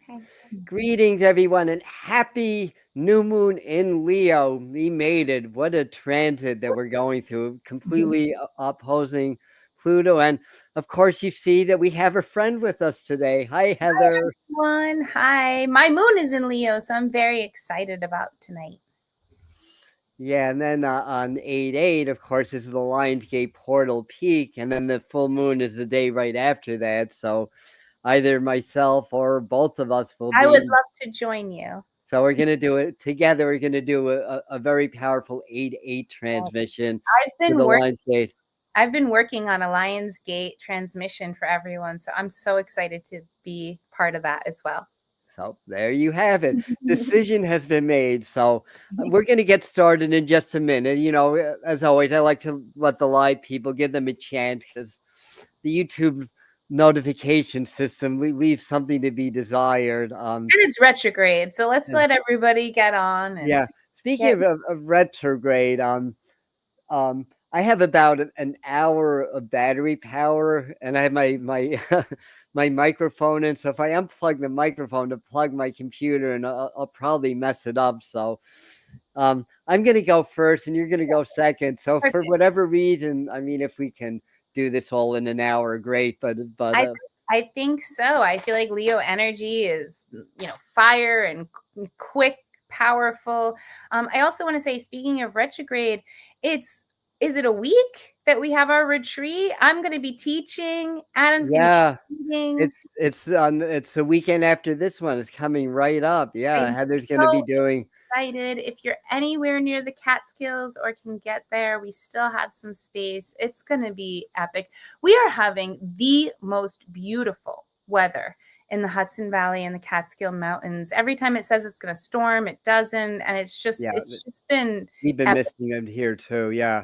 Okay. Greetings, everyone, and happy new moon in Leo. We made it. What a transit that we're going through, completely opposing Pluto. And of course, you see that we have a friend with us today. Hi, Heather. Everyone, hi. My moon is in Leo, so I'm very excited about tonight. Yeah, and then on 8/8, of course, is the Lionsgate portal peak, and then the full moon is the day right after that. So either myself or both of us will I would be. love to join you. So we're going to do it together. We're going to do a very powerful 8/8 Yes. transmission I've to been the work Lionsgate. I've been working on a Lionsgate transmission for everyone, so I'm so excited to be part of that as well. So there you have it. Decision has been made. So we're going to get started in just a minute. As always, I like to let the live people give them a chance because the YouTube notification system leaves something to be desired. And it's retrograde, so let's let everybody get on and Yeah. Speaking of retrograde, I have about an hour of battery power, and I have my my microphone in. So if I unplug the microphone to plug my computer, and I'll probably mess it up. So I'm gonna go first, and you're gonna go second. So for perfect. whatever reason, I mean, if we can do this all in an hour, great. But I I think so. I feel like Leo energy is, fire and quick, powerful. I also want to say, speaking of retrograde, is it a week that we have our retreat? I'm going to be teaching. Adam's going to yeah, be reading. it's the weekend after this one. It's coming right up. Yeah, I'm Heather's gonna be so doing. excited. If you're anywhere near the Catskills or can get there, we still have some space. It's going to be epic. We are having the most beautiful weather in the Hudson Valley and the Catskill Mountains. Every time it says it's going to storm, it doesn't, and it's just been We've been epic. missing it here too. Yeah.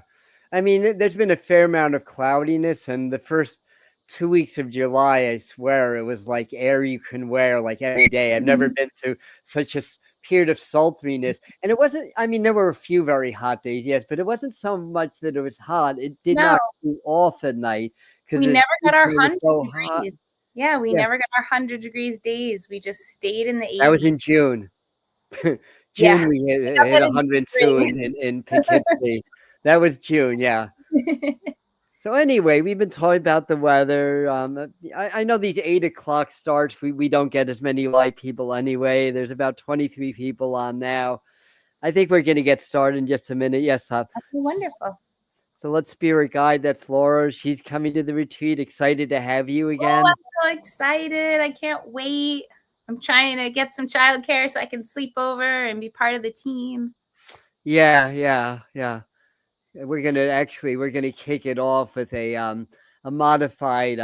I mean, there's been a fair amount of cloudiness, and the first 2 weeks of July, I swear, it was like air you can wear like every day. I've never been through such a period of sultriness. And it wasn't, I mean, there were a few very hot days, yes, but it wasn't so much that it was hot. It did No, not cool off at night because we the never got our temperature was 100 so hot. degrees. Yeah, we Yeah. never got our 100 degrees days. We just stayed in the That was 80s. in June. Yeah, June, we we got hit that in 102 spring. in Poughkeepsie. That was June, yeah. So anyway, we've been talking about the weather. I know these 8 o'clock starts. We don't get as many live people anyway. There's about 23 people on now. I think we're going to get started in just a minute. Yes, Okay, wonderful. so let's spirit guide. That's Laura. She's coming to the retreat. Excited to have you Oh, again. I'm so excited. I can't wait. I'm trying to get some childcare so I can sleep over and be part of the team. Yeah. We're gonna kick it off with a modified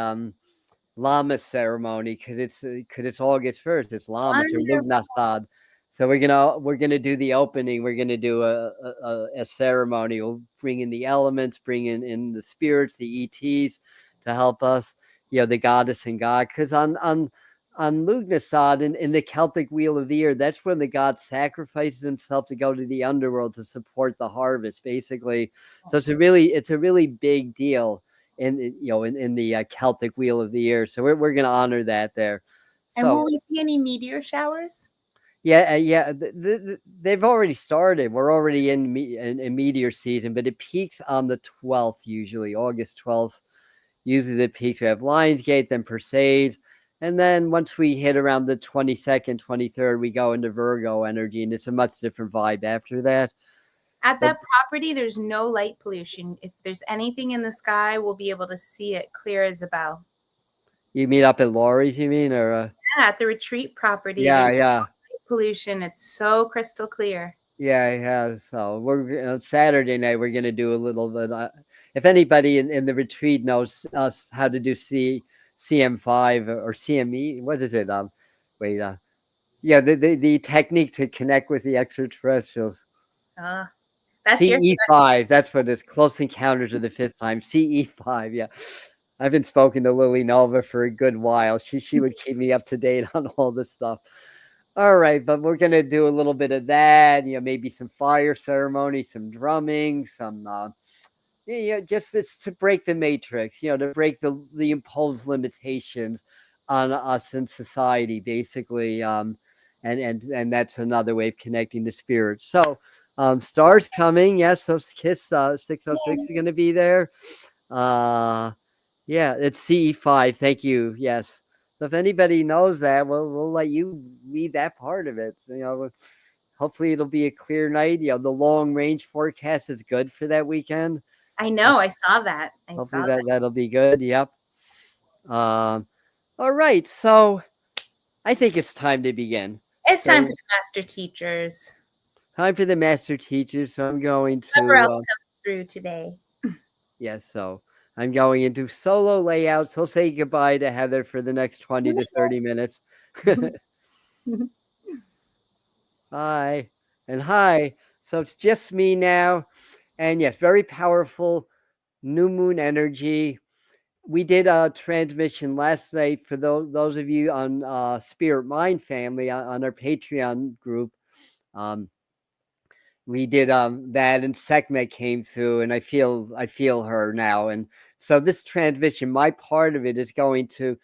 Llama ceremony because it's August 1st. It's Llamas or Wonderful. Lugnasad. So we're gonna do the opening. We're gonna do a ceremony. We'll bring in the elements, bring in the spirits, the ETs to help us. The goddess and God. Because on Lugnasad in the Celtic Wheel of the Year, that's when the god sacrifices himself to go to the underworld to support the harvest, basically. So it's a really big deal in the Celtic Wheel of the Year. So we're going to honor that there. And will So we see any meteor showers? yeah, they've already started. We're already in meteor season, but it peaks on the 12th usually, August 12th. Usually the peaks we have Lionsgate, then Perseids. And then once we hit around the 22nd, 23rd, we go into Virgo energy, and it's a much different vibe after that. At But that property, there's no light pollution. If there's anything in the sky, we'll be able to see it clear as a bell. you meet up at Laurie's, you mean? Or Yeah, at the retreat property, yeah, there's no yeah. light pollution. It's so crystal clear. Yeah. So we're on Saturday night. We're gonna do a little bit. If anybody in the retreat knows us how to do CM5 or CME, what is it? Wait. Yeah, the technique to connect with the extraterrestrials. That's your CE5. That's what it's. Close Encounters of the Fifth Time. CE5. Yeah. I've been spoken to Lily Nova for a good while. She would keep me up to date on all this stuff. All right, but we're gonna do a little bit of that. Maybe some fire ceremony, some drumming, some just it's to break the matrix. To break the imposed limitations on us in society, basically. And that's another way of connecting to spirit. So stars coming, yes. So Kiss 606 is going to be there. Yeah, it's CE5. Thank you. Yes. So if anybody knows that, we'll let you lead that part of it. So, hopefully it'll be a clear night. The long range forecast is good for that weekend. I know. I saw that. Hopefully that'll be good. Yep. All right. So I think it's time to begin. It's So time for the master teachers. time for the master teachers. So I'm going Whoever else to comes through today. yes. So I'm going into solo layouts. So say goodbye to Heather for the next 20 to 30 minutes. Hi and hi. So it's just me now. And yes, very powerful new moon energy. We did a transmission last night for those of you on Spirit Mind Family on our Patreon group. We did that, and Sekhmet came through, and I feel her now. And so this transmission, my part of it is going to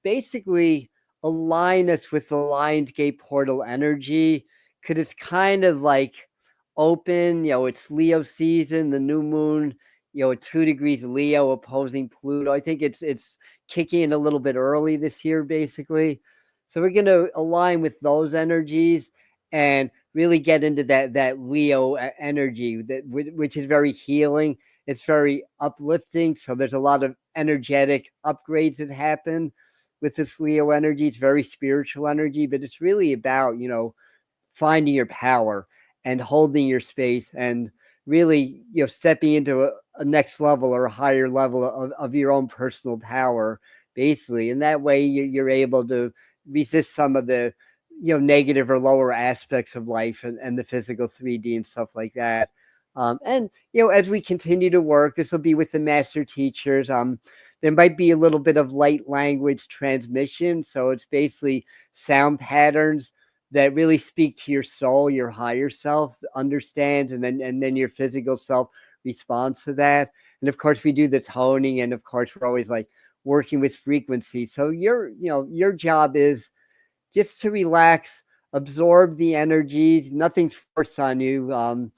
basically align us with the Lions Gate portal energy, because it's kind of like open. It's Leo season, the new moon. At 2 degrees Leo opposing Pluto. I think it's kicking in a little bit early this year, basically. So we're going to align with those energies and really get into that Leo energy, which is very healing. It's very uplifting. So there's a lot of energetic upgrades that happen with this Leo energy. It's very spiritual energy, but it's really about, finding your power and holding your space and really, stepping into a next level or a higher level of your own personal power, basically. And that way you're able to resist some of the, negative or lower aspects of life and the physical 3D and stuff like that. And, as we continue to work, this will be with the master teachers. There might be a little bit of light language transmission. So it's basically sound patterns that really speak to your soul, your higher self understands, and then your physical self responds to that. And of course, we do the toning, and of course, we're always like working with frequency. So your job is just to relax, absorb the energy. Nothing's forced on you.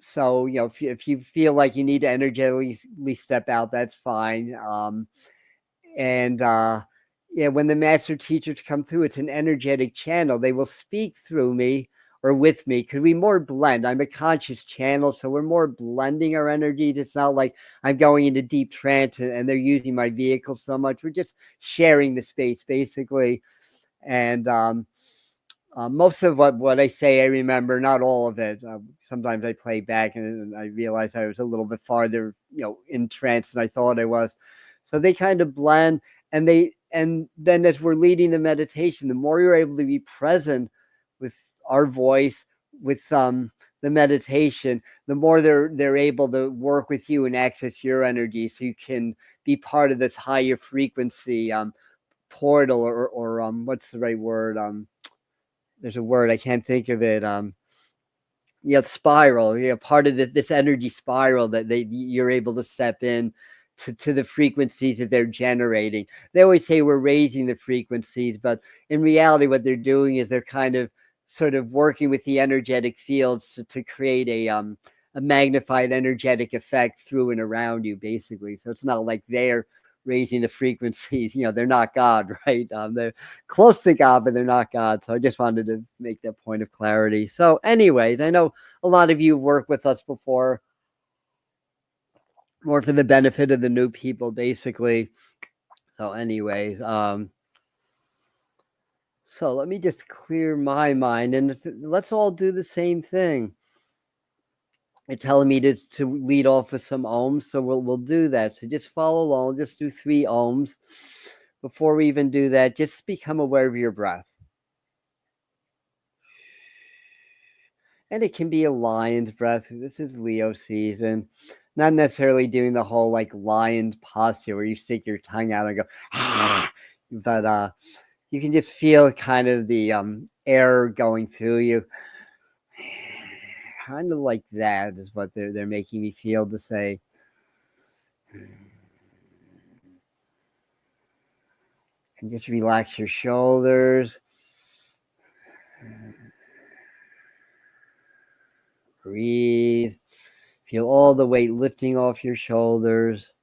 So if you feel like you need to energetically step out, that's fine. And when the master teachers come through, it's an energetic channel. They will speak through me or with me, because we more blend. I'm a conscious channel, so we're more blending our energies. It's not like I'm going into deep trance and they're using my vehicle so much. We're just sharing the space, basically. And most of what I say, I remember, not all of it. Sometimes I play back and I realize I was a little bit farther, in trance than I thought I was. So they kind of blend, and then as we're leading the meditation, the more you're able to be present with our voice, with the meditation, the more they're able to work with you and access your energy, so you can be part of this higher frequency portal, or what's the right word? There's a word, I can't think of it. Spiral. Part of this energy spiral that you're able to step in to the frequencies that they're generating. They always say we're raising the frequencies, but in reality, what they're doing is they're kind of sort of working with the energetic fields to create a magnified energetic effect through and around you, basically. So it's not like they're raising the frequencies. They're not God, right? They're close to God, but they're not God. So I just wanted to make that point of clarity. So anyways, I know a lot of you have worked with us before, more for the benefit of the new people, basically. So anyways, so let me just clear my mind, and let's all do the same thing. They're telling me to lead off with some ohms, so we'll do that. So just follow along. Just do 3 ohms. Before we even do that, just become aware of your breath. And it can be a lion's breath. This is Leo season. Not necessarily doing the whole like lion's posture where you stick your tongue out and go, ah, but you can just feel kind of the air going through you. Kind of like that is what they're making me feel to say. And just relax your shoulders. Breathe. Feel all the weight lifting off your shoulders.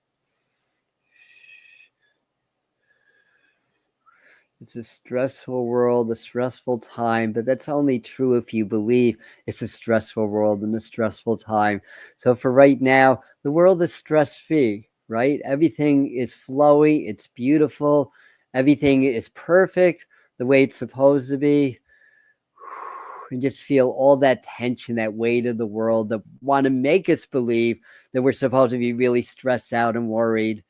It's a stressful world, a stressful time, but that's only true if you believe it's a stressful world and a stressful time. So for right now, the world is stress-free, right? Everything is flowy, it's beautiful, everything is perfect the way it's supposed to be. And just feel all that tension, that weight of the world that want to make us believe that we're supposed to be really stressed out and worried.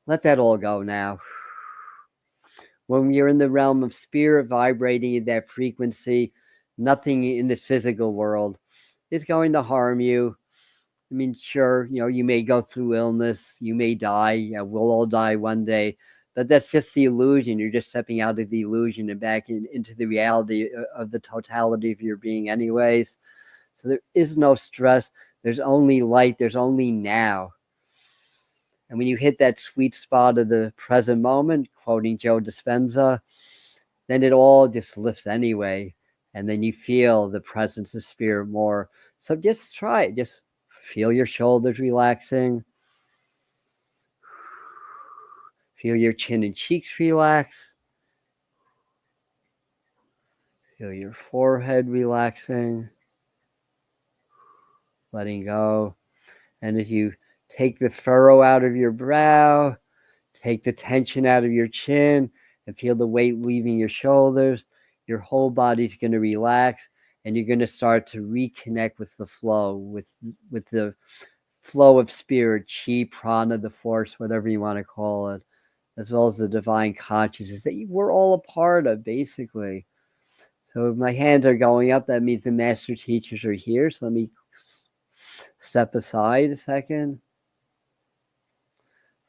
Let that all go now. When you're in the realm of spirit, vibrating at that frequency, nothing in this physical world is going to harm you. I mean, sure, you may go through illness, you may die. Yeah, we'll all die one day, but that's just the illusion. You're just stepping out of the illusion and back into the reality of the totality of your being anyways. So there is no stress. There's only light. There's only now. And when you hit that sweet spot of the present moment, quoting Joe Dispenza, then it all just lifts anyway. And then you feel the presence of spirit more. So just try it. Just feel your shoulders relaxing. Feel your chin and cheeks relax. Feel your forehead relaxing. Letting go. And as you take the furrow out of your brow, take the tension out of your chin, and feel the weight leaving your shoulders, your whole body's going to relax, and you're going to start to reconnect with the flow, with the flow of spirit, chi, prana, the force, whatever you want to call it, as well as the divine consciousness that we're all a part of, basically. So if my hands are going up, that means the master teachers are here. So let me step aside a second.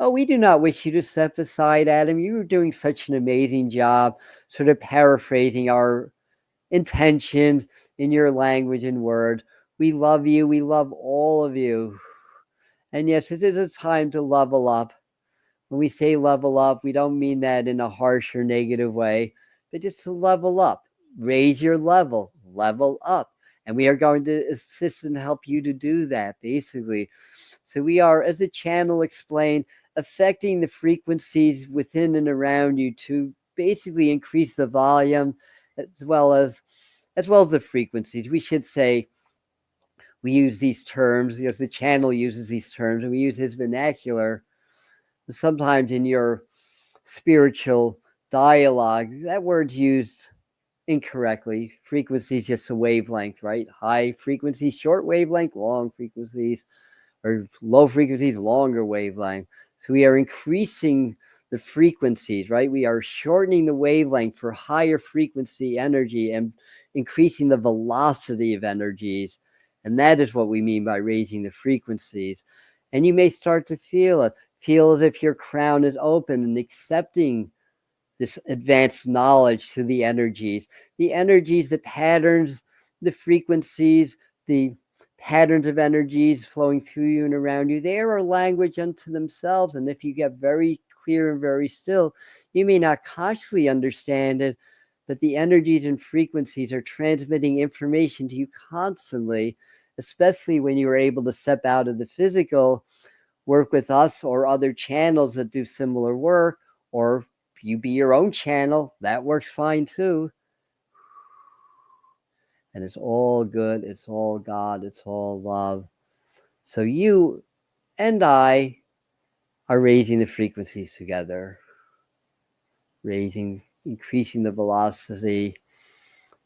Oh, we do not wish you to step aside, Adam. You were doing such an amazing job, sort of paraphrasing our intentions in your language and word. We love you. We love all of you. And yes, it is a time to level up. When we say level up, we don't mean that in a harsh or negative way, but just to level up. Raise your level up. And we are going to assist and help you to do that, basically. So we are, as the channel explained, affecting the frequencies within and around you to basically increase the volume as well as the frequencies. We should say we use these terms because the channel uses these terms and we use his vernacular. Sometimes in your spiritual dialogue, that word's used incorrectly. Frequency is just a wavelength, right? High frequency, short wavelength, long frequencies, or low frequencies, longer wavelength. So we are increasing the frequencies, right? We are shortening the wavelength for higher frequency energy and increasing the velocity of energies. And that is what we mean by raising the frequencies. And you may start to feel it. Feel as if your crown is open and accepting this advanced knowledge to the energies, the patterns, the frequencies, the patterns of energies flowing through you and around you. They are a language unto themselves. And if you get very clear and very still, you may not consciously understand it, but the energies and frequencies are transmitting information to you constantly, especially when you are able to step out of the physical, work with us or other channels that do similar work, or you be your own channel. That works fine too. And it's all good. It's all God. It's all love. So you and I are raising the frequencies together, increasing the velocity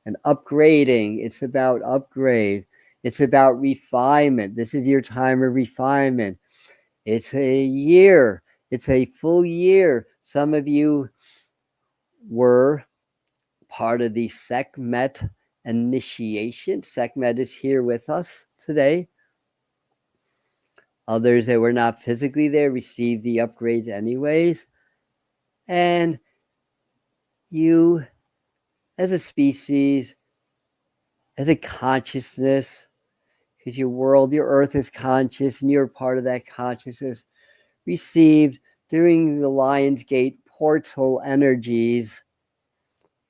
and upgrading. It's about upgrade. It's about refinement. This is your time of refinement. It's a year. It's a full year. Some of you were part of the Sekhmet initiation. Sekhmet is here with us today. Others that were not physically there received the upgrades anyways. And you, as a species, as a consciousness, because your world, your earth is conscious and you're part of that consciousness, received during the Lion's Gate portal energies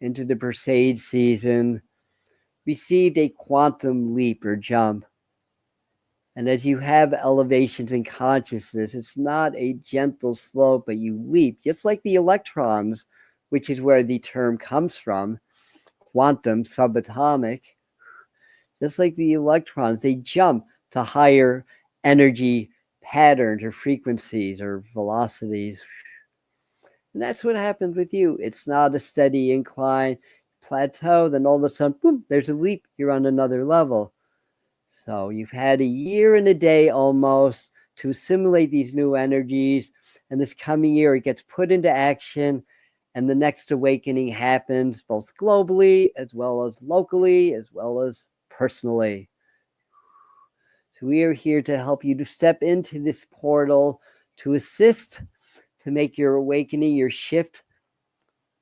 into the Perseid season received a quantum leap or jump. And as you have elevations in consciousness, it's not a gentle slope, but you leap, just like the electrons, which is where the term comes from, quantum, subatomic. Just like the electrons, they jump to higher energy patterns or frequencies or velocities. And that's what happens with you. It's not a steady incline plateau, then all of a sudden, boom, there's a leap. You're on another level. So you've had a year and a day almost to assimilate these new energies. And this coming year, it gets put into action. And the next awakening happens both globally, as well as locally, as well as personally. So we are here to help you to step into this portal, to assist, to make your awakening, your shift,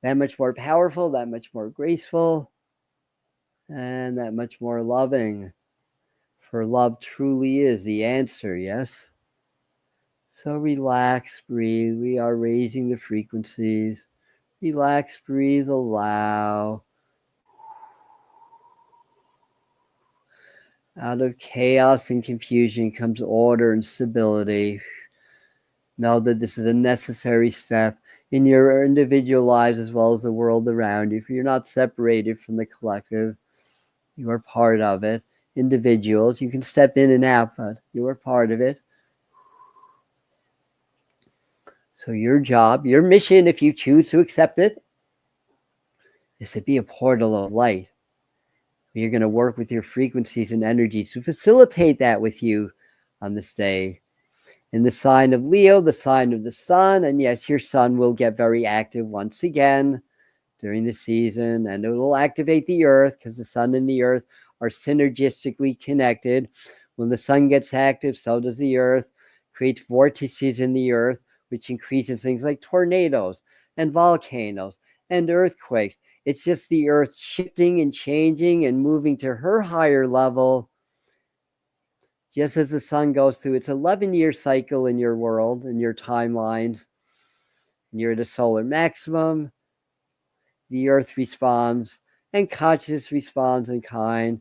that much more powerful, that much more graceful, and that much more loving. For love truly is the answer, yes? So relax, breathe. We are raising the frequencies. Relax, breathe, allow. Out of chaos and confusion comes order and stability. Know that this is a necessary step in your individual lives as well as the world around you. For you're not separated from the collective. You are part of it. Individuals, you can step in and out, but you are part of it. So your job, your mission, if you choose to accept it, is to be a portal of light. You're going to work with your frequencies and energies to facilitate that with you on this day. In the sign of Leo, the sign of the sun, and yes, your sun will get very active once again during the season, and it will activate the earth because the sun and the earth are synergistically connected. When the sun gets active, so does the earth, creates vortices in the earth, which increases things like tornadoes and volcanoes and earthquakes. It's just the earth shifting and changing and moving to her higher level, just as the sun goes through its 11-year cycle in your world, in your timelines. And you're at a solar maximum. The earth responds, and consciousness responds in kind,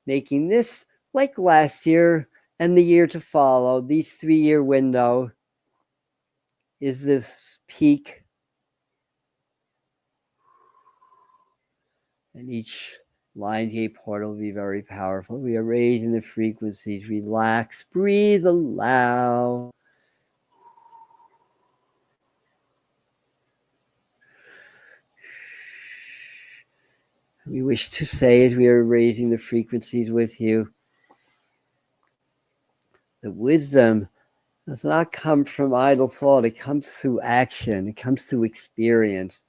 making this, like last year and the year to follow, these 3-year window is this peak. And each line gate portal will be very powerful. We are raising the frequencies. Relax, breathe, allow. We wish to say, as we are raising the frequencies with you, that wisdom does not come from idle thought. It comes through action. It comes through experience.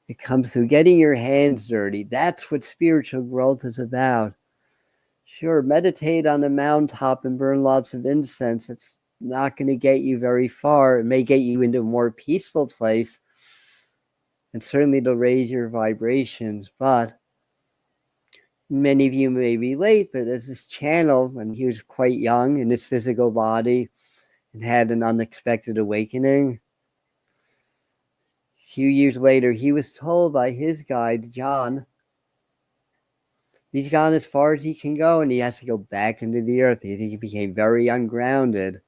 It comes through getting your hands dirty. That's what spiritual growth is about. Sure, meditate on a mountaintop and burn lots of incense. It's not going to get you very far. It may get you into a more peaceful place, and certainly it'll raise your vibrations. But many of you may relate, but as this channel, when he was quite young in his physical body and had an unexpected awakening, a few years later, he was told by his guide, John, he's gone as far as he can go and he has to go back into the earth. He became very ungrounded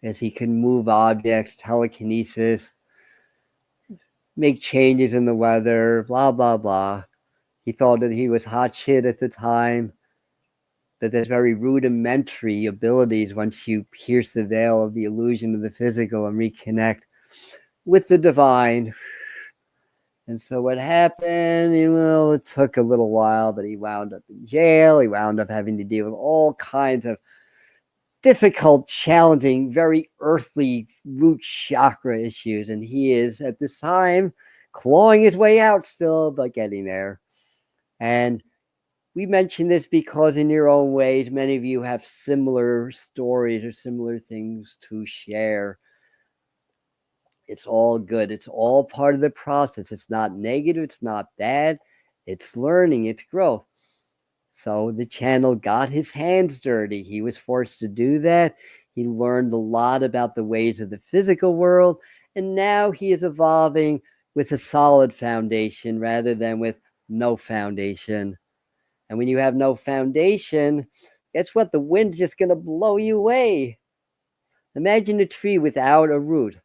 as he could move objects, telekinesis, make changes in the weather, blah, blah, blah. He thought that he was hot shit at the time, that there's very rudimentary abilities once you pierce the veil of the illusion of the physical and reconnect with the divine. And so what happened, well, it took a little while, but he wound up in jail. He wound up having to deal with all kinds of difficult, challenging, very earthly root chakra issues. And he is, at this time, clawing his way out still, but getting there. And we mention this because in your own ways, many of you have similar stories or similar things to share. It's all good. It's all part of the process. It's not negative. It's not bad. It's learning. It's growth. So the channel got his hands dirty. He was forced to do that. He learned a lot about the ways of the physical world. And now he is evolving with a solid foundation rather than with no foundation. And when you have no foundation, guess what? The wind's just going to blow you away. Imagine a tree without a root.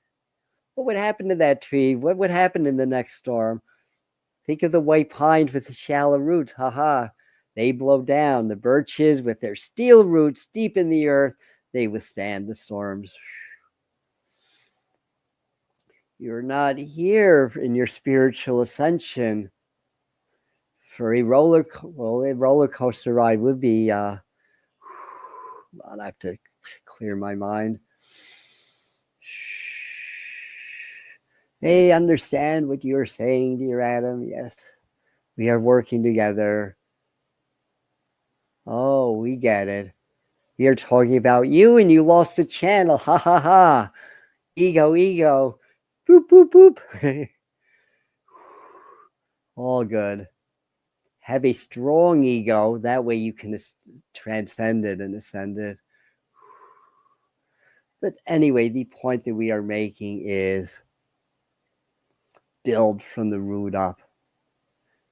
What would happen to that tree? What would happen in the next storm? Think of the white pines with the shallow roots. Ha. They blow down. The birches with their steel roots deep in the earth, they withstand the storms. You're not here in your spiritual ascension for a roller coaster ride would be. I have to clear my mind. They understand what you're saying, dear Adam. Yes, we are working together. Oh, we get it. We are talking about you and you lost the channel. Ha. Ego. Boop, boop, boop. All good. Have a strong ego. That way you can transcend it and ascend it. But anyway, the point that we are making is build from the root up.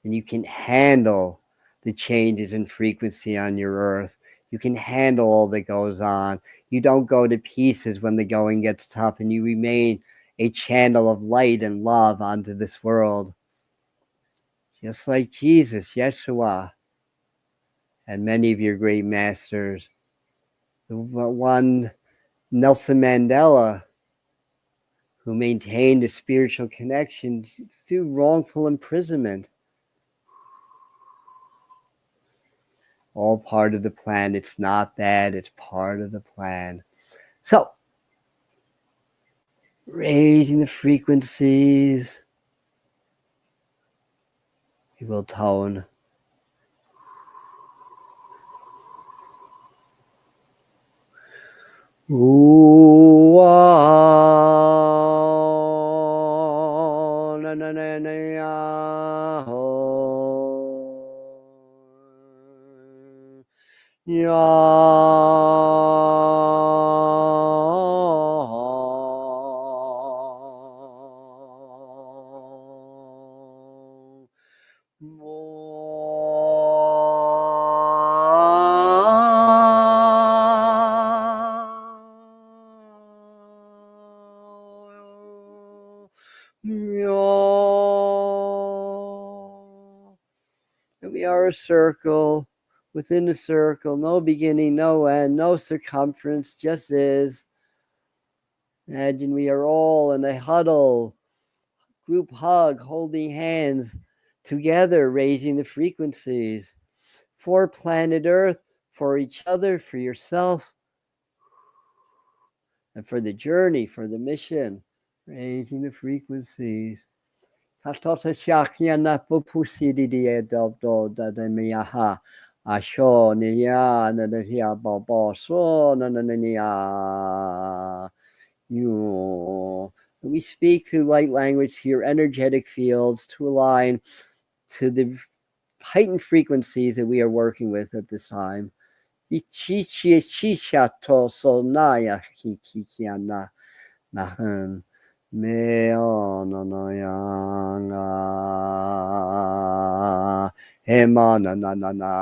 And you can handle the changes in frequency on your earth. You can handle all that goes on. You don't go to pieces when the going gets tough, and you remain a channel of light and love onto this world. Just like Jesus, Yeshua, and many of your great masters. The one, Nelson Mandela, who maintained a spiritual connection through wrongful imprisonment. All part of the plan. It's not bad. It's part of the plan. So, raising the frequencies, we will tone. Ooh, na na na na ya ho. We are a circle within a circle, no beginning, no end, no circumference, just is. Imagine we are all in a huddle, group hug, holding hands together, raising the frequencies for planet Earth, for each other, for yourself, and for the journey, for the mission, raising the frequencies. Asho niya na niya baba so na niya you. We speak through light language to your energetic fields to align to the heightened frequencies that we are working with at this time. Ichichichichato so naya kikiana nahan. Meonanayanga Hemana na na na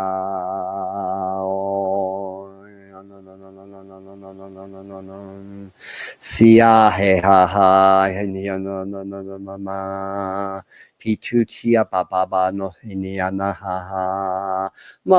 Sia he ha ha no no no no mama Pituchia baba no hiniana ha ha ma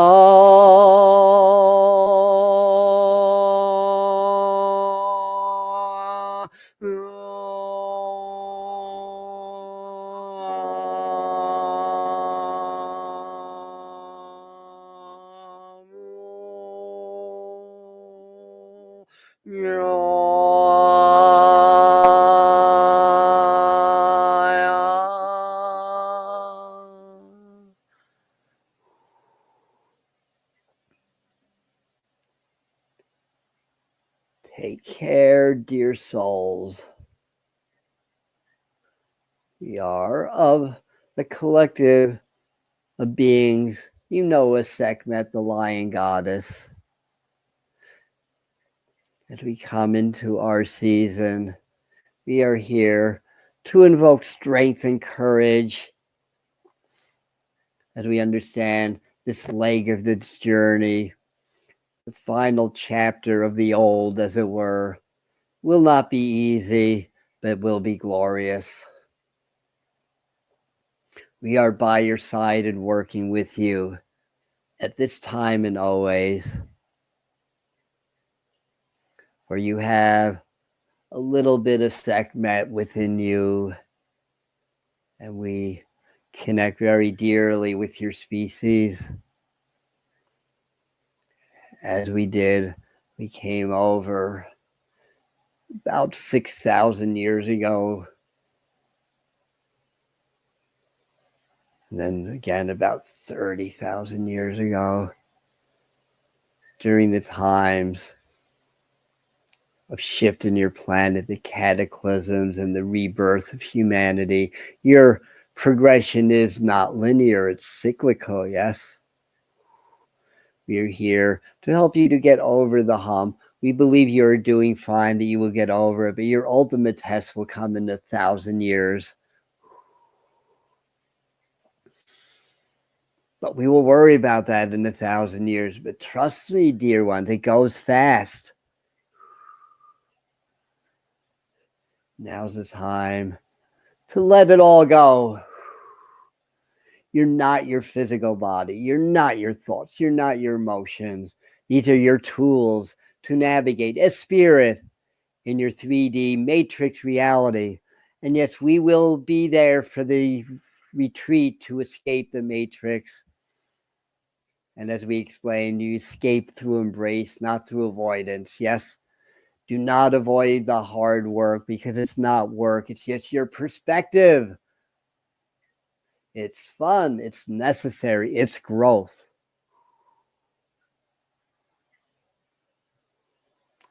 Take care, dear souls. We are of the collective of beings. You know us, Sekhmet, the lion goddess. As we come into our season, We are here to invoke strength and courage as we understand this leg of this journey, the final chapter of the old, as it were, will not be easy, but will be glorious. We are by your side and working with you at this time and always. For you have a little bit of Sekhmet within you, and we connect very dearly with your species. As we did, we came over about 6,000 years ago. And then again, about 30,000 years ago, during the times of shift in your planet, the cataclysms and the rebirth of humanity. Your progression is not linear, it's cyclical, yes? We are here to help you to get over the hump. We believe you're doing fine, that you will get over it, but your ultimate test will come in 1,000 years. But we will worry about that in 1,000 years. But trust me, dear ones, it goes fast. Now's the time to let it all go. You're not your physical body. You're not your thoughts. You're not your emotions. These are your tools to navigate as spirit in your 3D matrix reality. And yes, we will be there for the retreat to escape the matrix. And as we explained, you escape through embrace, not through avoidance. Yes, do not avoid the hard work, because it's not work. It's just your perspective. It's fun. It's necessary. It's growth.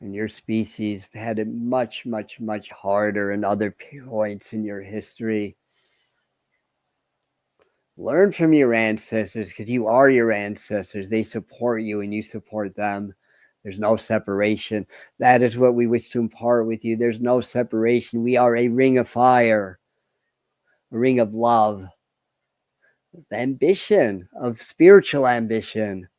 And your species had it much, much, much harder in other points in your history. Learn from your ancestors, because you are your ancestors. They support you and you support them. There's no separation. That is what we wish to impart with you. There's no separation. We are a ring of fire, a ring of love, of ambition, of spiritual ambition.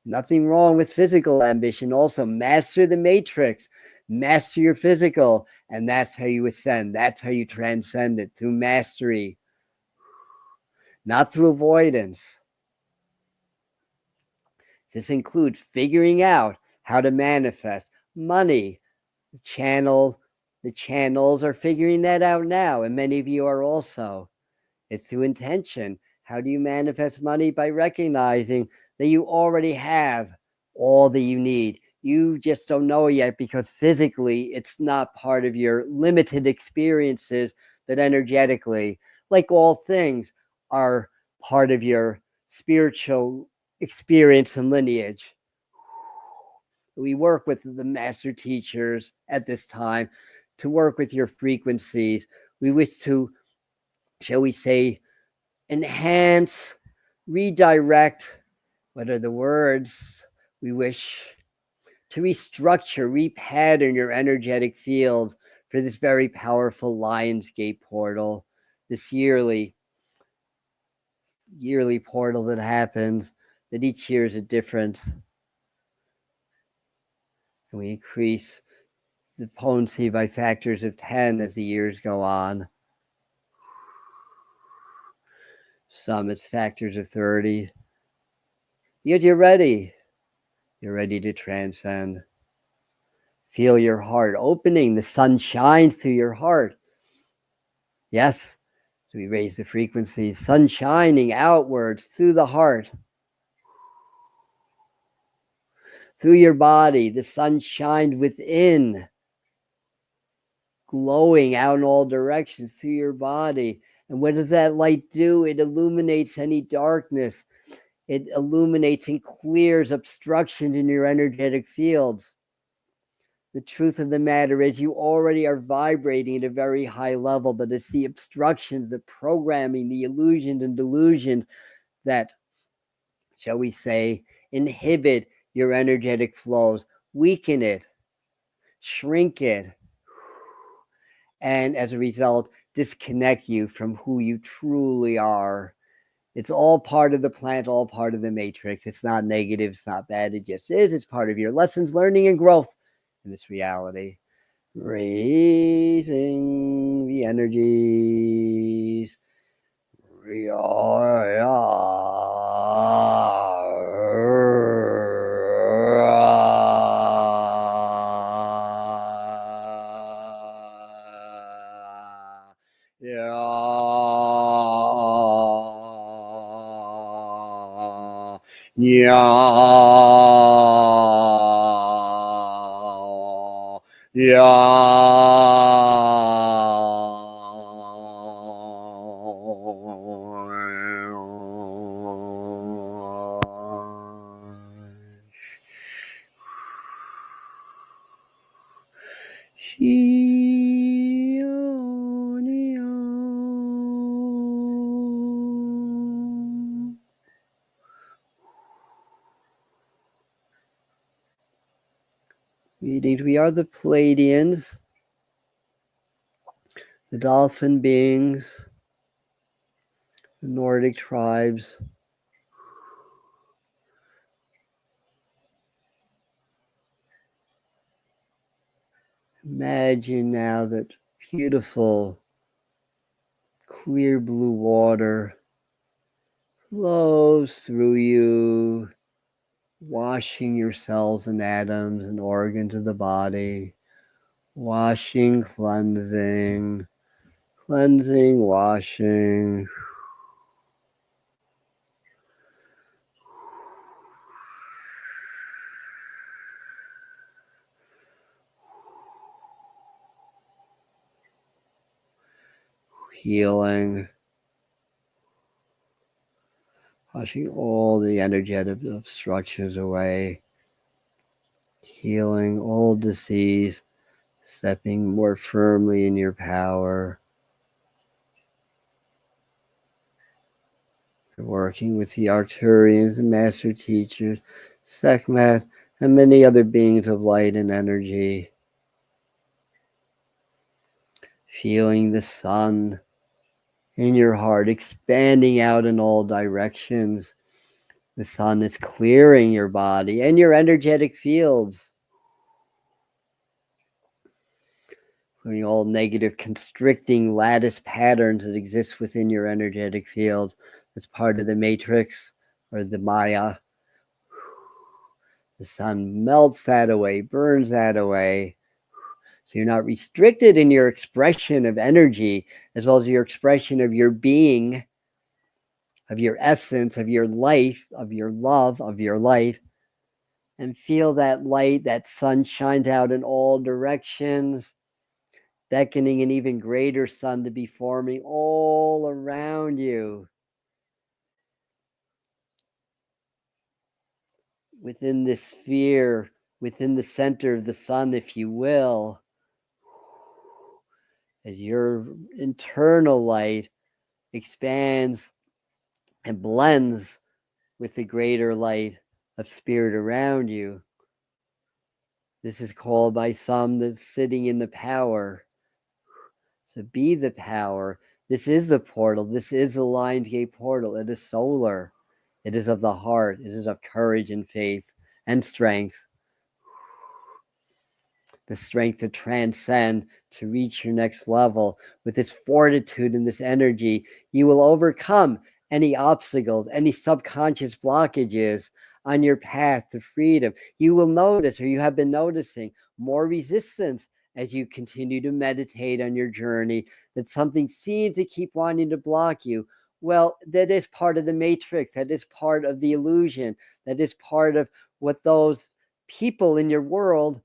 Nothing wrong with physical ambition. Also, master the matrix, master your physical, and that's how you ascend. That's how you transcend it, through mastery, not through avoidance. This includes figuring out how to manifest money. The channels are figuring that out now, and many of you are also. It's through intention. How do you manifest money? By recognizing that you already have all that you need. You just don't know yet, because physically it's not part of your limited experiences, but energetically, like all things, are part of your spiritual experience and lineage. We work with the master teachers at this time to work with your frequencies. We wish to, shall we say, enhance, redirect. What are the words? We wish to restructure, repattern your energetic fields for this very powerful Lionsgate portal, this yearly portal that happens, that each year is a difference. And we increase the potency by factors of 10 as the years go on. Some it's factors of 30. Yet you're ready. You're ready to transcend. Feel your heart opening. The sun shines through your heart. Yes, so we raise the frequency. Sun shining outwards through the heart. Through your body, the sun shined within, glowing out in all directions through your body. And what does that light do? It illuminates any darkness. It illuminates and clears obstruction in your energetic fields. The truth of the matter is, you already are vibrating at a very high level, but it's the obstructions, the programming, the illusions and delusions that, shall we say, inhibit your energetic flows, weaken it, shrink it. and as a result, disconnect you from who you truly are. It's all part of the plant, all part of the matrix. It's not negative, it's not bad, it just is. It's part of your lessons, learning, and growth in this reality. Raising the energies. Greetings, we are the Pleiadians, the dolphin beings, the Nordic tribes. Imagine now that beautiful, clear blue water flows through you, washing your cells and atoms and organs of the body, washing, cleansing, cleansing, washing. Healing, washing all the energetic obstructions away, healing all disease, stepping more firmly in your power. You're working with the Arcturians, the master teachers, Sekhmet, and many other beings of light and energy. Feeling the sun in your heart, expanding out in all directions. The sun is clearing your body and your energetic fields. Clearing all negative, constricting lattice patterns that exist within your energetic fields. That's part of the matrix or the Maya. The sun melts that away, burns that away. So you're not restricted in your expression of energy, as well as your expression of your being, of your essence, of your life, of your love, of your light. And feel that light, that sun shines out in all directions, beckoning an even greater sun to be forming all around you. Within this sphere, within the center of the sun, if you will, as your internal light expands and blends with the greater light of spirit around you. This is called by some the sitting in the power. So be the power. This is the portal. This is the Lionsgate portal. It is solar. It is of the heart. It is of courage and faith and strength. The strength to transcend, to reach your next level. With this fortitude and this energy, you will overcome any obstacles, any subconscious blockages on your path to freedom. You will notice, or you have been noticing, more resistance as you continue to meditate on your journey, that something seems to keep wanting to block you. Well, that is part of the matrix. That is part of the illusion. That is part of what those people in your world,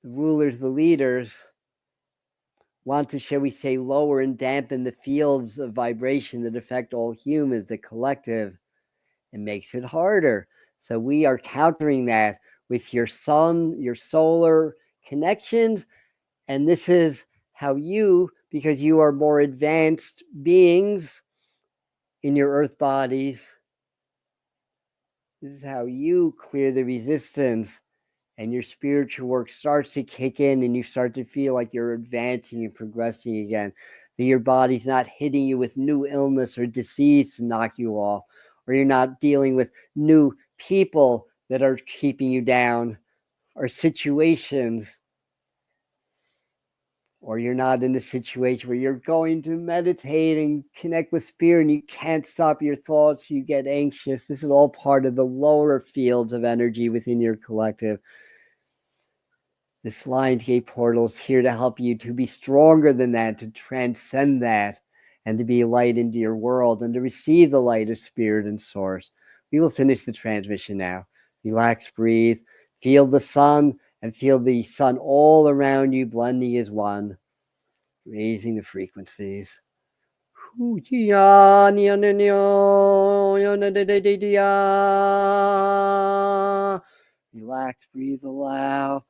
the rulers, the leaders, want to, shall we say, lower and dampen the fields of vibration that affect all humans, the collective. It makes it harder. So we are countering that with your sun, your solar connections. And this is how you, because you are more advanced beings in your earth bodies, this is how you clear the resistance and your spiritual work starts to kick in, and you start to feel like you're advancing and progressing again, that your body's not hitting you with new illness or disease to knock you off, or you're not dealing with new people that are keeping you down, or situations, or you're not in a situation where you're going to meditate and connect with spirit and you can't stop your thoughts, you get anxious. This is all part of the lower fields of energy within your collective. This Lionsgate portal is here to help you to be stronger than that, to transcend that, and to be a light into your world, and to receive the light of spirit and source. We will finish the transmission now. Relax, breathe, feel the sun, and feel the sun all around you blending as one, raising the frequencies. Relax, breathe, allow.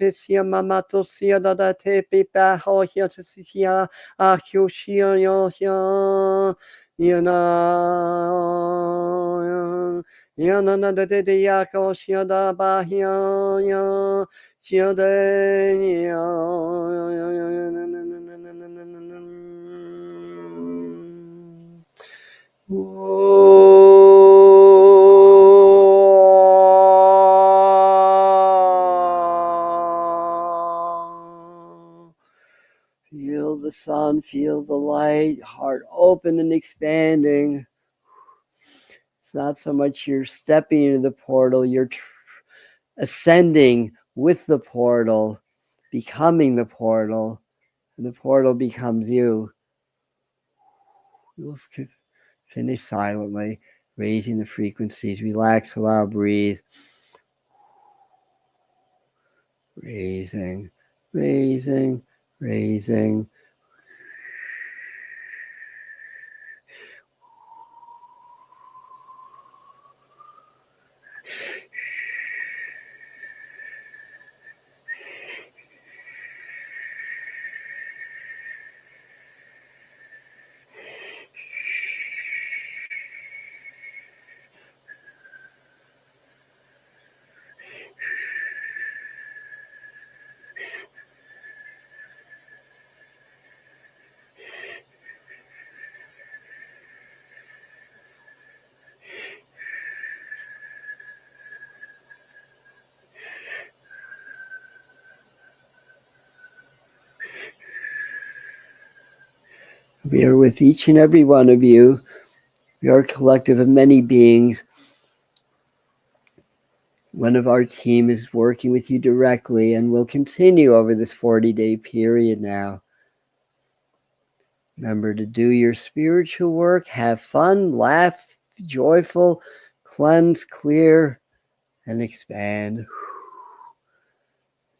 Sia mamato sia da te pipa ho here to sia a kyoshia yo yana yana na de ya koshia da ba ya sia de ya Feel the sun, feel the light, heart open and expanding. It's not so much you're stepping into the portal, you're ascending with the portal, becoming the portal, and the portal becomes you. You'll finish silently, raising the frequencies. Relax, allow, breathe. Raising, raising, raising. We are with each and every one of you. We are a collective of many beings. One of our team is working with you directly and will continue over this 40-day period now. Remember to do your spiritual work, have fun, laugh, be joyful, cleanse, clear, and expand.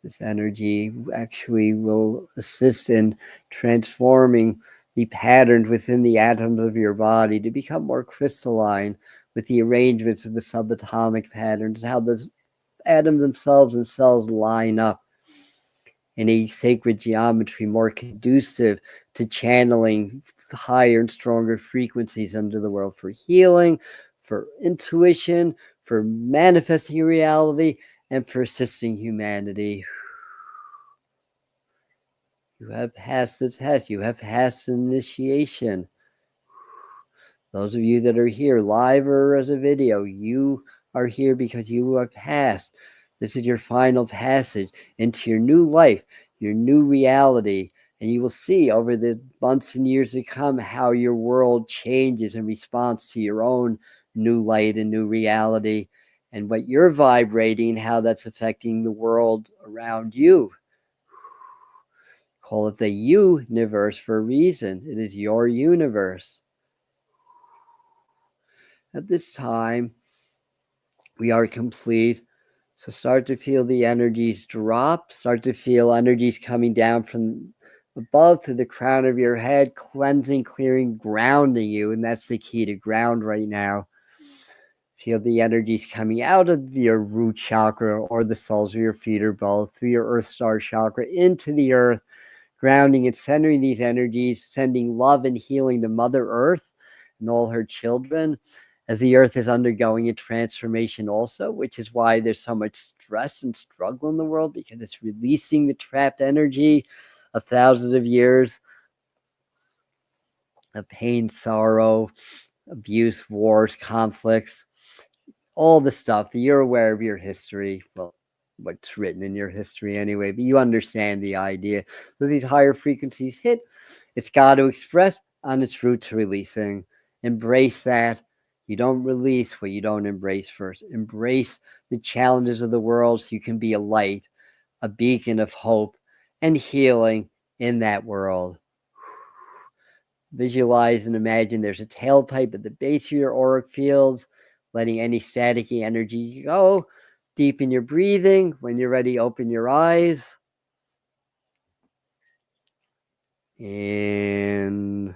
This energy actually will assist in transforming the patterns within the atoms of your body to become more crystalline with the arrangements of the subatomic patterns, how the atoms themselves and cells line up in a sacred geometry more conducive to channeling higher and stronger frequencies under the world for healing, for intuition, for manifesting reality, and for assisting humanity. You have passed the test. You have passed initiation. Those of you that are here live or as a video, you are here because you have passed. This is your final passage into your new life, your new reality. And you will see over the months and years to come how your world changes in response to your own new light and new reality, and what you're vibrating, how that's affecting the world around you. Call it the universe for a reason. It is your universe. At this time, we are complete. So start to feel the energies drop. Start to feel energies coming down from above to the crown of your head, cleansing, clearing, grounding you. And that's the key, to ground right now. Feel the energies coming out of your root chakra or the soles of your feet or both through your earth star chakra into the earth, grounding and centering these energies, sending love and healing to Mother Earth and all her children, as the earth is undergoing a transformation also, which is why there's so much stress and struggle in the world, because it's releasing the trapped energy of thousands of years of pain, sorrow, abuse, wars, conflicts, all the stuff that you're aware of your history. Well, what's written in your history anyway, but you understand the idea. So these higher frequencies hit, it's got to express on its route to releasing. Embrace that. You don't release what you don't embrace first. Embrace the challenges of the world so you can be a light, a beacon of hope and healing in that world. Visualize and imagine there's a tailpipe at the base of your auric fields, letting any staticky energy go. Deepen your breathing. When you're ready, open your eyes. And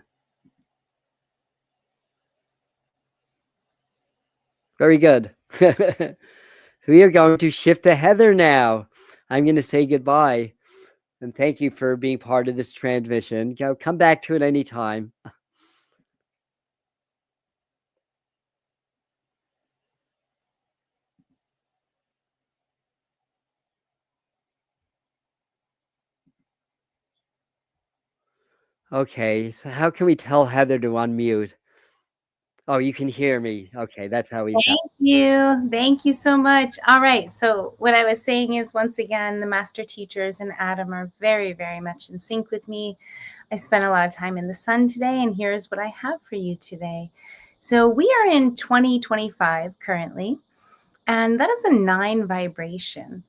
very good. So we are going to shift to Heather now. I'm going to say goodbye. And thank you for being part of this transmission. Come back to it anytime. Okay, so how can we tell Heather to unmute? Oh, you can hear me. Okay, that's how we tell. Thank you. Thank you so much. All right. So what I was saying is, once again, the master teachers and Adam are very, very much in sync with me. I spent a lot of time in the sun today, and here's what I have for you today. So we are in 2025 currently, and that is a 9 vibration.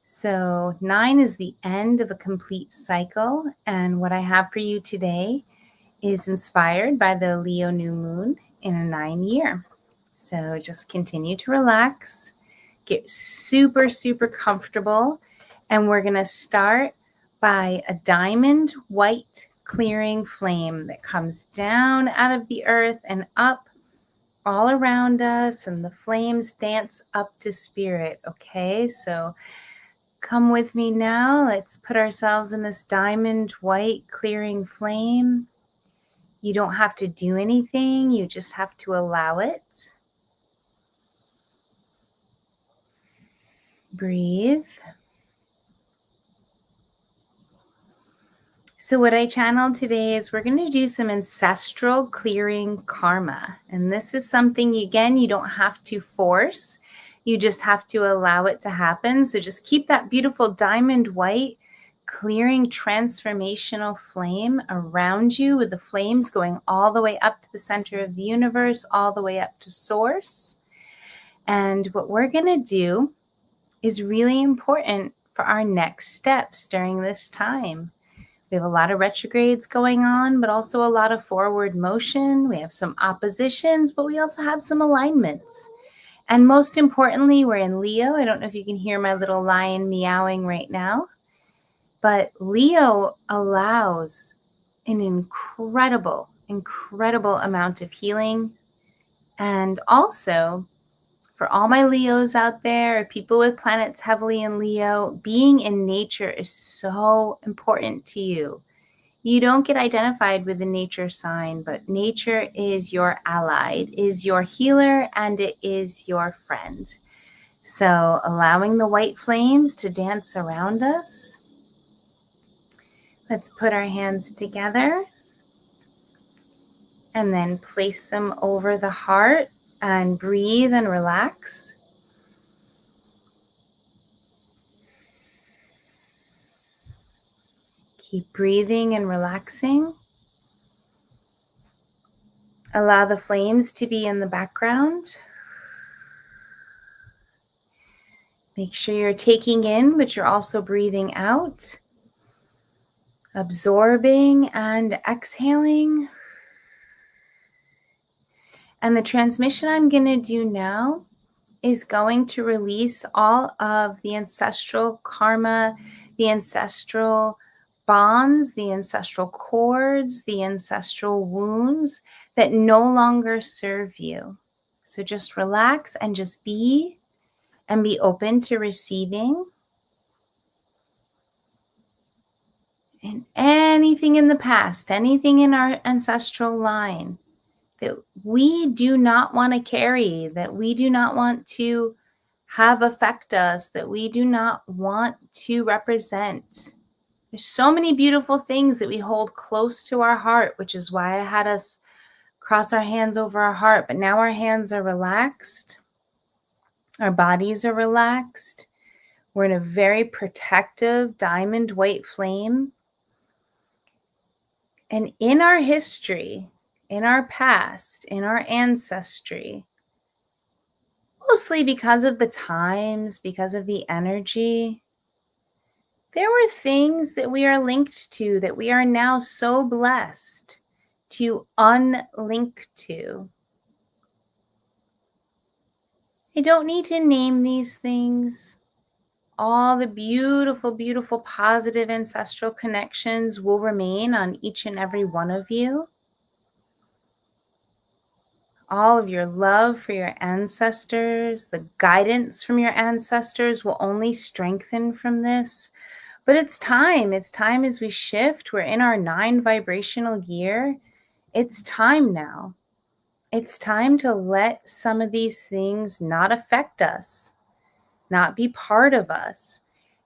So 9 is the end of a complete cycle. And what I have for you today is inspired by the Leo new moon in a 9 year. So just continue to relax, get super, super comfortable. And we're going to start by a diamond white clearing flame that comes down out of the earth and up all around us. And the flames dance up to spirit. Okay, so come with me now. Let's put ourselves in this diamond white clearing flame. You don't have to do anything, you just have to allow it. Breathe. So what I channeled today is we're going to do some ancestral clearing karma. And this is something, again, you don't have to force. You just have to allow it to happen. So just keep that beautiful diamond white clearing transformational flame around you, with the flames going all the way up to the center of the universe, all the way up to source. And what we're going to do is really important for our next steps during this time. We have a lot of retrogrades going on, but also a lot of forward motion. We have some oppositions, but we also have some alignments. And most importantly, we're in Leo. I don't know if you can hear my little lion meowing right now, but Leo allows an incredible, incredible amount of healing. And also, for all my Leos out there, people with planets heavily in Leo, being in nature is so important to you. You don't get identified with the nature sign, but nature is your ally, it is your healer, and it is your friend. So allowing the white flames to dance around us. Let's put our hands together and then place them over the heart and breathe and relax. Keep breathing and relaxing. Allow the flames to be in the background. Make sure you're taking in, but you're also breathing out. Absorbing and exhaling. And the transmission I'm going to do now is going to release all of the ancestral karma, the ancestral bonds, the ancestral cords, the ancestral wounds that no longer serve you. So just relax and just be, and be open to receiving. And anything in the past, anything in our ancestral line that we do not want to carry, that we do not want to have affect us, that we do not want to represent. There's so many beautiful things that we hold close to our heart, which is why I had us cross our hands over our heart. But now our hands are relaxed. Our bodies are relaxed. We're in a very protective diamond white flame. And in our history, in our past, in our ancestry, mostly because of the times, because of the energy, there were things that we are linked to that we are now so blessed to unlink to. I don't need to name these things. All the beautiful, beautiful, positive ancestral connections will remain on each and every one of you. All of your love for your ancestors, the guidance from your ancestors will only strengthen from this. But it's time. It's time as we shift. We're in our 9 vibrational year. It's time now. It's time to let some of these things not affect us, not be part of us.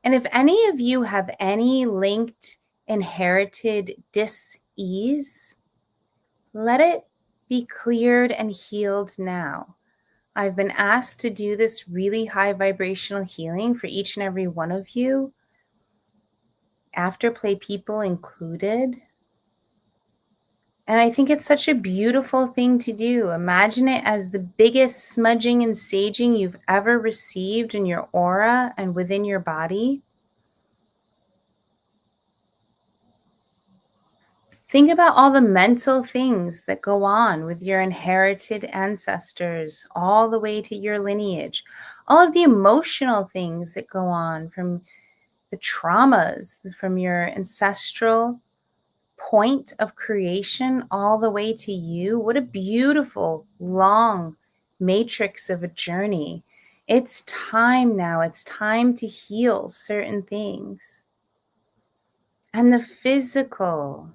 And if any of you have any linked, inherited dis-ease, let it be cleared and healed now. I've been asked to do this really high vibrational healing for each and every one of you, afterplay people included. And I think it's such a beautiful thing to do. Imagine it as the biggest smudging and saging you've ever received in your aura and within your body. Think about all the mental things that go on with your inherited ancestors, all the way to your lineage, all of the emotional things that go on from the traumas from your ancestral point of creation all the way to you. What a beautiful, long matrix of a journey. It's time now. It's time to heal certain things. And the physical.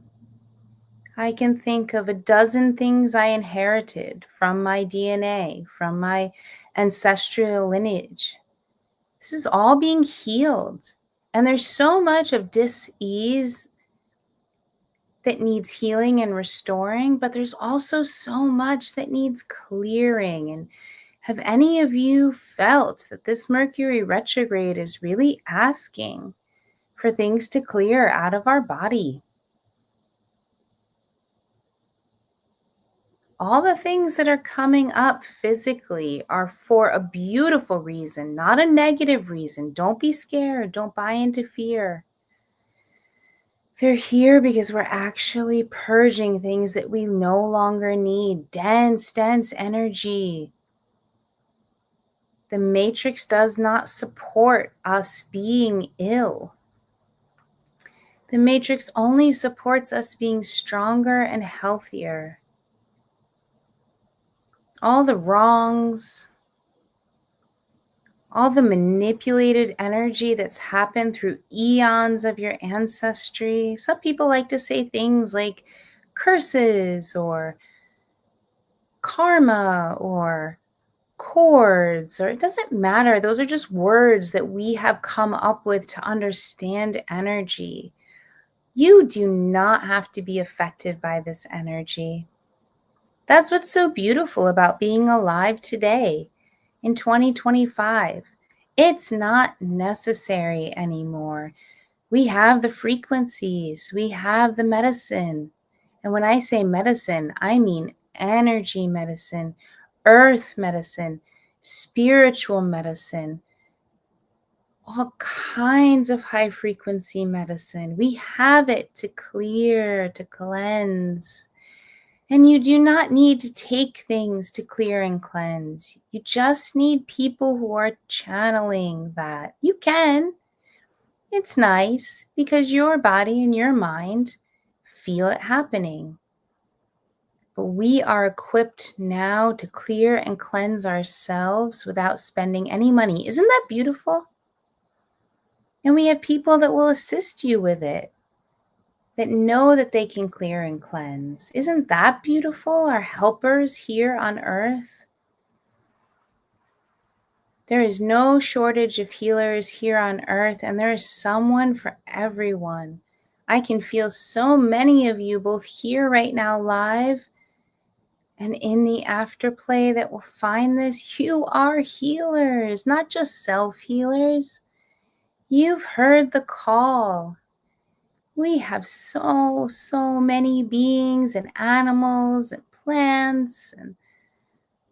I can think of a dozen things I inherited from my DNA, from my ancestral lineage. This is all being healed. And there's so much of dis-ease that needs healing and restoring, but there's also so much that needs clearing. And have any of you felt that this Mercury retrograde is really asking for things to clear out of our body? All the things that are coming up physically are for a beautiful reason, not a negative reason. Don't be scared. Don't buy into fear. They're here because we're actually purging things that we no longer need. Dense energy. The matrix does not support us being ill. The matrix only supports us being stronger and healthier. All the wrongs, all the manipulated energy that's happened through eons of your ancestry. Some people like to say things like curses or karma or cords, or it doesn't matter. Those are just words that we have come up with to understand energy. You do not have to be affected by this energy. That's what's so beautiful about being alive today in 2025. It's not necessary anymore. We have the frequencies, we have the medicine. And when I say medicine, I mean energy medicine, earth medicine, spiritual medicine, all kinds of high frequency medicine. We have it to clear, to cleanse. And you do not need to take things to clear and cleanse. You just need people who are channeling that. You can. It's nice because your body and your mind feel it happening. But we are equipped now to clear and cleanse ourselves without spending any money. Isn't that beautiful? And we have people that will assist you with it, that know that they can clear and cleanse. Isn't that beautiful? Our helpers here on earth. There is no shortage of healers here on earth, and there is someone for everyone. I can feel so many of you both here right now live and in the afterplay that will find this. You are healers, not just self-healers. You've heard the call. We have so many beings and animals and plants and,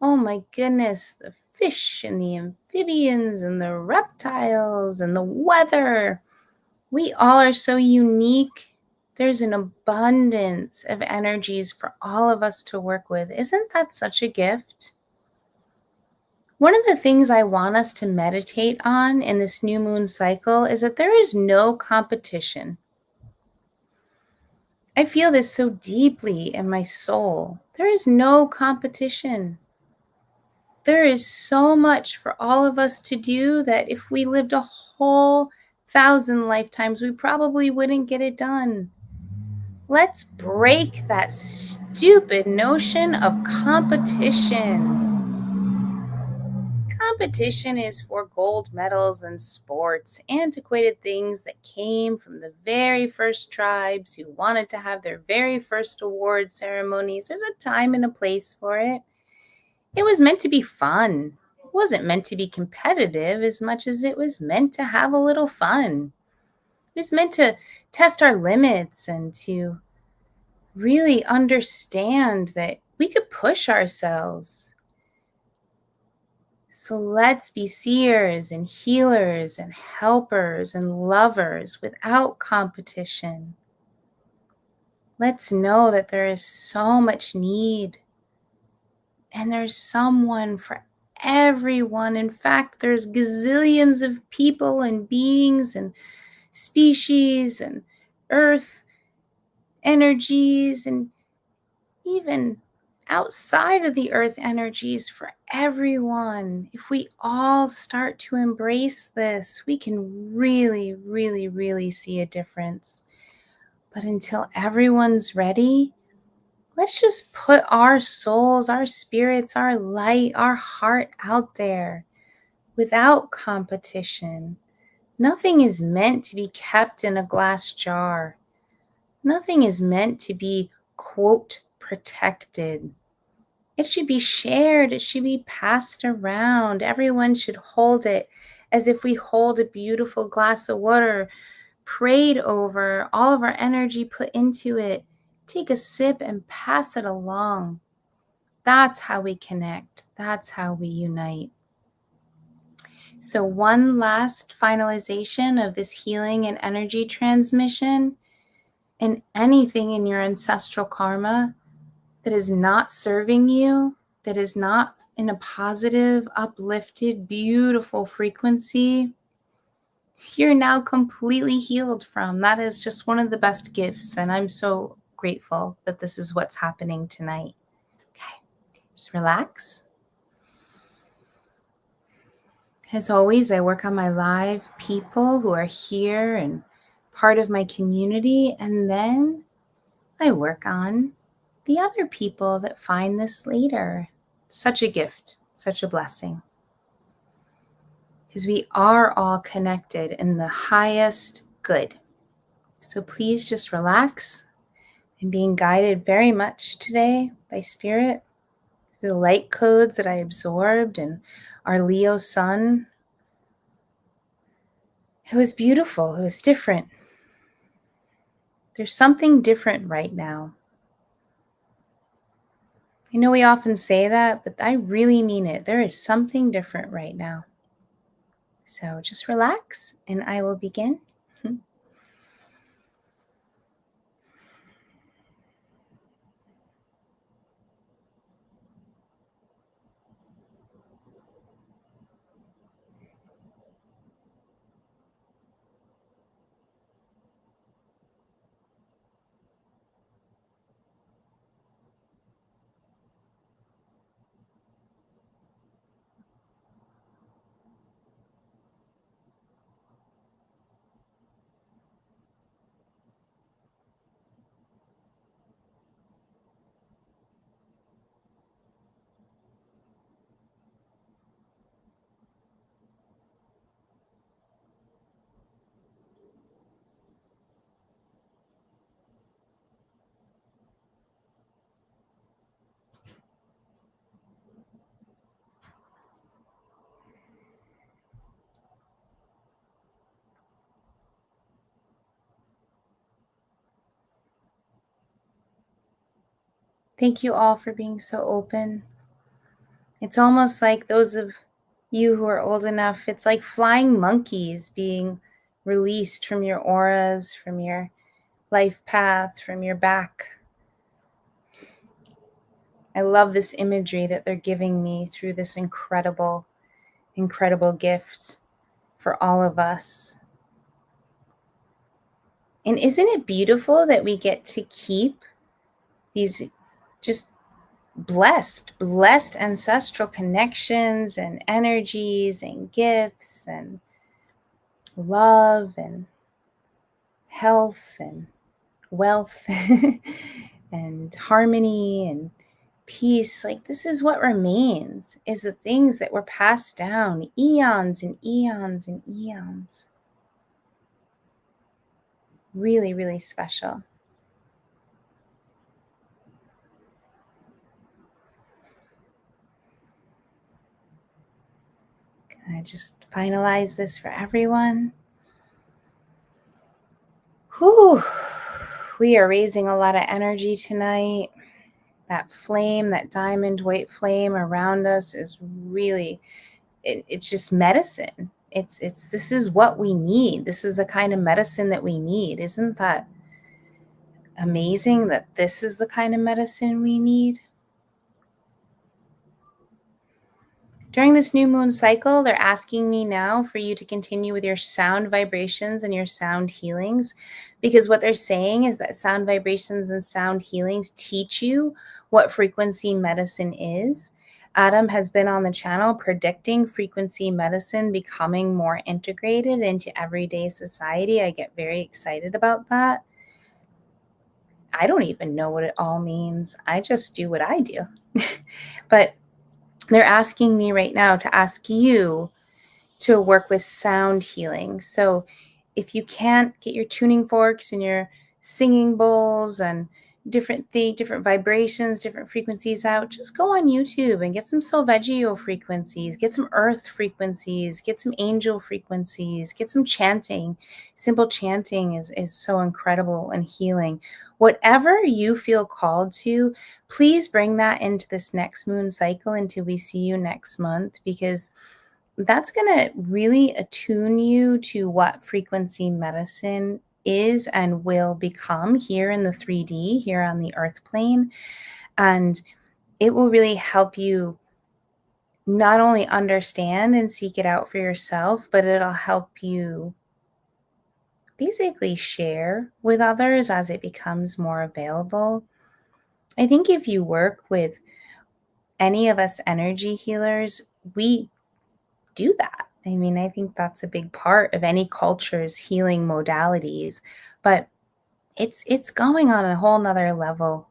oh my goodness, the fish and the amphibians and the reptiles and the weather. We all are so unique. There's an abundance of energies for all of us to work with. Isn't that such a gift? One of the things I want us to meditate on in this new moon cycle is that there is no competition. I feel this so deeply in my soul. There is no competition. There is so much for all of us to do that if we lived a whole 1,000 lifetimes, we probably wouldn't get it done. Let's break that stupid notion of competition. Competition is for gold medals and sports, antiquated things that came from the very first tribes who wanted to have their very first award ceremonies. There's a time and a place for it. It was meant to be fun. It wasn't meant to be competitive as much as it was meant to have a little fun. It was meant to test our limits and to really understand that we could push ourselves. So let's be seers and healers and helpers and lovers without competition. Let's know that there is so much need and there's someone for everyone. In fact, there's gazillions of people and beings and species and earth energies and even outside of the earth energies for everyone. If we all start to embrace this, we can really see a difference. But until everyone's ready, let's just put our souls, our spirits, our light, our heart out there without competition. Nothing is meant to be kept in a glass jar. Nothing is meant to be, quote, protected. It should be shared. It should be passed around. Everyone should hold it as if we hold a beautiful glass of water, prayed over, all of our energy put into it. Take a sip and pass it along. That's how we connect. That's how we unite. So one last finalization of this healing and energy transmission. And anything in your ancestral karma that is not serving you, that is not in a positive, uplifted, beautiful frequency, you're now completely healed from. That is just one of the best gifts. And I'm so grateful that this is what's happening tonight. Okay, just relax. As always, I work on my live people who are here and part of my community. And then I work on the other people that find this later. Such a gift, such a blessing. Because we are all connected in the highest good. So please just relax. I'm being guided very much today by Spirit through the light codes that I absorbed and our Leo sun. It was beautiful. It was different. There's something different right now. I know we often say that, but I really mean it. There is something different right now. So just relax and I will begin. Thank you all for being so open. It's almost like those of you who are old enough, it's like flying monkeys being released from your auras, from your life path, from your back. I love this imagery that they're giving me through this incredible, incredible gift for all of us. And isn't it beautiful that we get to keep these just blessed ancestral connections and energies and gifts and love and health and wealth and harmony and peace? Like, this is what remains, is the things that were passed down eons and eons and eons. Really, really special. Can I just finalize this for everyone? Whew. We are raising a lot of energy tonight. That flame, that diamond white flame around us is really, it's just medicine. This is what we need. This is the kind of medicine that we need. Isn't that amazing that this is the kind of medicine we need? During this new moon cycle, they're asking me now for you to continue with your sound vibrations and your sound healings, because what they're saying is that sound vibrations and sound healings teach you what frequency medicine is. Adam has been on the channel predicting frequency medicine becoming more integrated into everyday society. I get very excited about that. I don't even know what it all means. I just do what I do. But they're asking me right now to ask you to work with sound healing. So if you can't get your tuning forks and your singing bowls and different vibrations, different frequencies out, just go on YouTube and get some Solfeggio frequencies, get some earth frequencies, get some angel frequencies, get some chanting. Simple chanting is so incredible and healing. Whatever you feel called to, please bring that into this next moon cycle until we see you next month, because that's going to really attune you to what frequency medicine is and will become here in the 3D, here on the earth plane. And it will really help you not only understand and seek it out for yourself, but it'll help you basically share with others as it becomes more available. I think if you work with any of us energy healers, we do that. I mean, I think that's a big part of any culture's healing modalities, but it's going on a whole nother level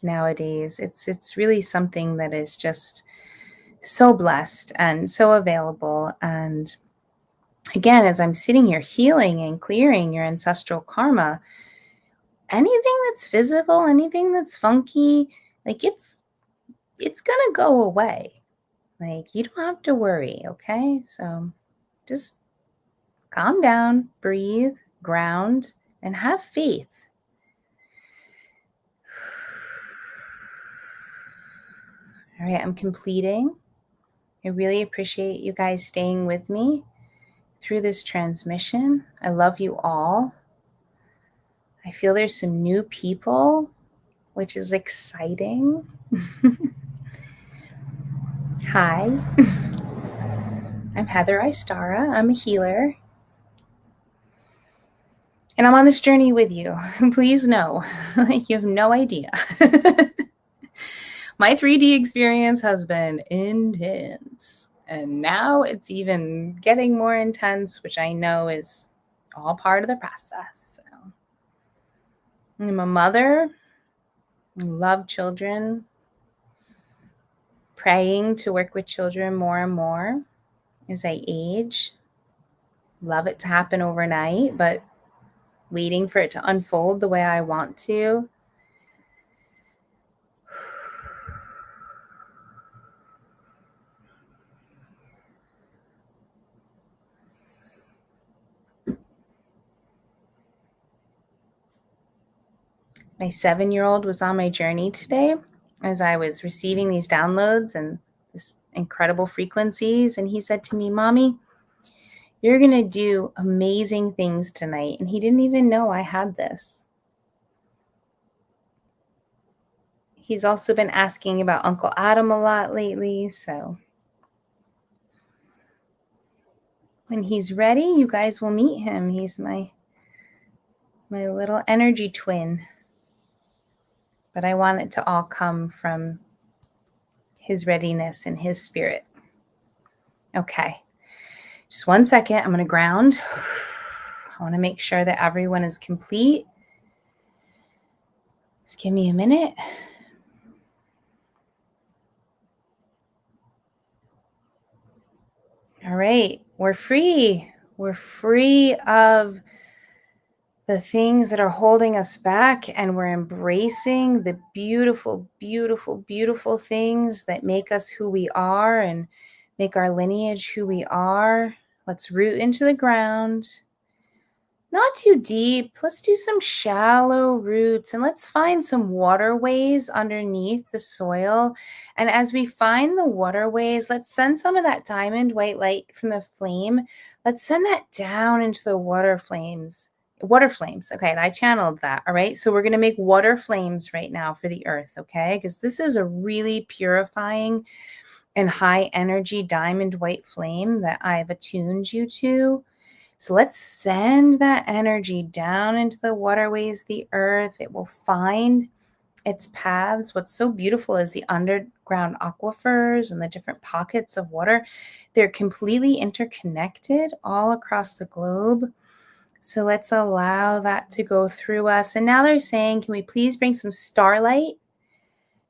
nowadays. It's really something that is just so blessed and so available. And again, as I'm sitting here healing and clearing your ancestral karma, anything that's physical, anything that's funky, like it's gonna go away. Like, you don't have to worry, okay? So just calm down, breathe, ground, and have faith. All right, I'm completing. I really appreciate you guys staying with me through this transmission. I love you all. I feel there's some new people, which is exciting. Hi, I'm Heather Istara. I'm a healer. And I'm on this journey with you. Please know, like, you have no idea. My 3D experience has been intense. And now it's even getting more intense, which I know is all part of the process. So, I'm a mother, love children, praying to work with children more and more as I age. Love it to happen overnight, but waiting for it to unfold the way I want to. My 7-year-old was on my journey today. as I was receiving these downloads and this incredible frequencies. And he said to me, Mommy, you're going to do amazing things tonight. And he didn't even know I had this. He's also been asking about Uncle Adam a lot lately. So when he's ready, you guys will meet him. He's my little energy twin. But I want it to all come from his readiness and his spirit. Okay. Just 1 second. I'm going to ground. I want to make sure that everyone is complete. Just give me a minute. All right. We're free. We're free of the things that are holding us back, and we're embracing the beautiful, beautiful, beautiful things that make us who we are and make our lineage who we are. Let's root into the ground. Not too deep. Let's do some shallow roots, and let's find some waterways underneath the soil. And as we find the waterways, let's send some of that diamond white light from the flame. Let's send that down into the water flames. Okay, I channeled that. All right. So we're going to make water flames right now for the earth. Okay. Because this is a really purifying and high energy diamond white flame that I've attuned you to. So let's send that energy down into the waterways, the earth. It will find its paths. What's so beautiful is the underground aquifers and the different pockets of water. They're completely interconnected all across the globe. So let's allow that to go through us. And now they're saying, can we please bring some starlight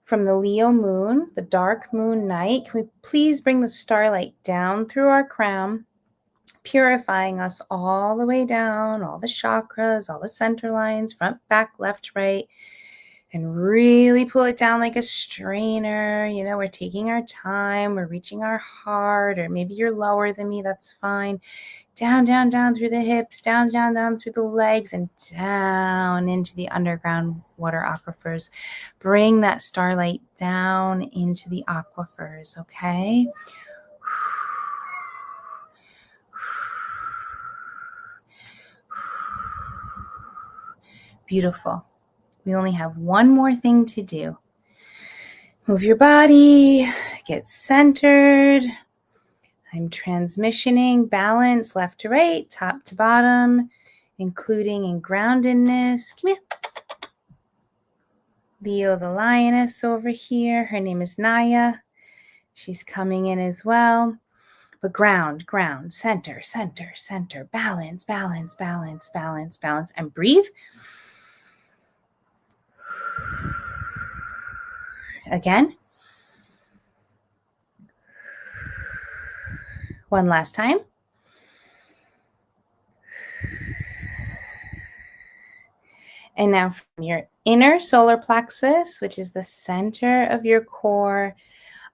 from the Leo moon, the dark moon night? Can we please bring the starlight down through our crown, purifying us all the way down, all the chakras, all the center lines, front, back, left, right, and really pull it down like a strainer. You know, we're taking our time, we're reaching our heart, or maybe you're lower than me, that's fine. Down, down, down through the hips, down, down, down through the legs, and down into the underground water aquifers. Bring that starlight down into the aquifers, okay? Beautiful. We only have one more thing to do. Move your body, get centered. I'm transmissioning balance left to right, top to bottom, including in groundedness. Come here. Leo the lioness over here. Her name is Naya. She's coming in as well. But ground, center, center, center, balance, balance, balance, balance, balance, and breathe. Again. One last time. And now from your inner solar plexus, which is the center of your core,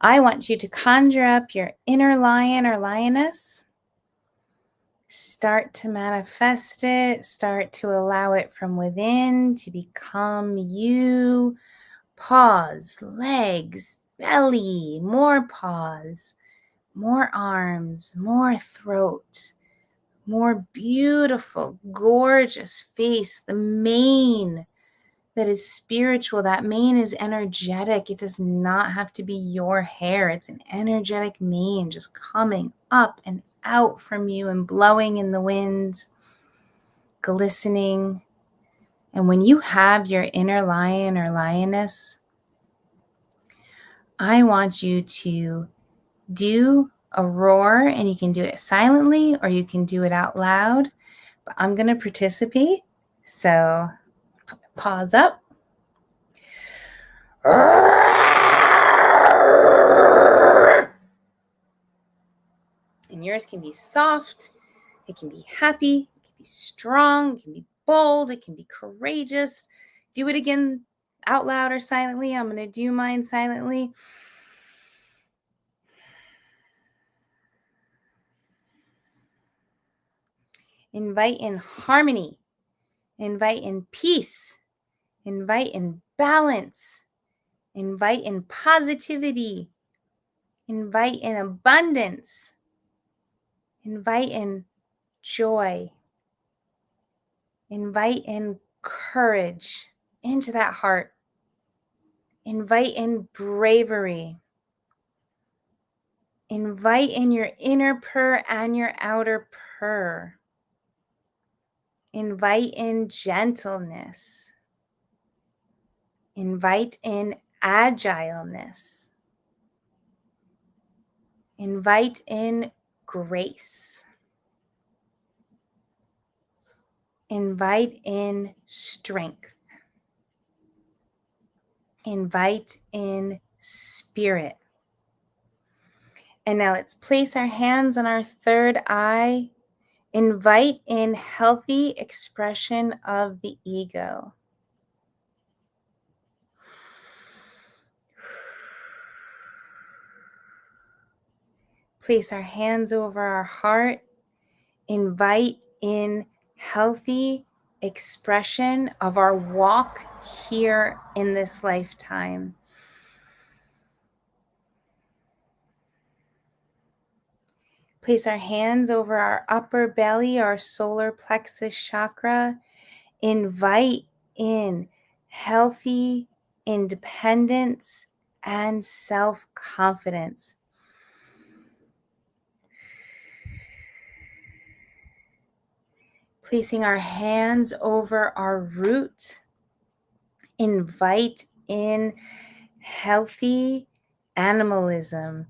I want you to conjure up your inner lion or lioness. Start to manifest it. Start to allow it from within to become you. Paws, legs, belly, more paws, more arms, more throat, more beautiful, gorgeous face, the mane that is spiritual. That mane is energetic. It does not have to be your hair. It's an energetic mane just coming up and out from you and blowing in the wind, glistening. And when you have your inner lion or lioness, I want you to do a roar, and you can do it silently or you can do it out loud. But I'm going to participate. So pause up. And yours can be soft, it can be happy, it can be strong, it can be bold, it can be courageous. Do it again out loud or silently. I'm going to do mine silently. Invite in harmony, invite in peace, invite in balance, Invite in positivity. Invite in abundance. Invite in joy. Invite in courage into that heart. Invite in bravery. Invite in your inner purr and your outer purr. Invite in gentleness. Invite in agileness. Invite in grace. Invite in strength. Invite in spirit. And now let's place our hands on our third eye. Invite in healthy expression of the ego. Place our hands over our heart. Invite in healthy expression of our walk here in this lifetime. Place our hands over our upper belly, our solar plexus chakra. Invite in healthy independence and self-confidence. Placing our hands over our roots. Invite in healthy animalism.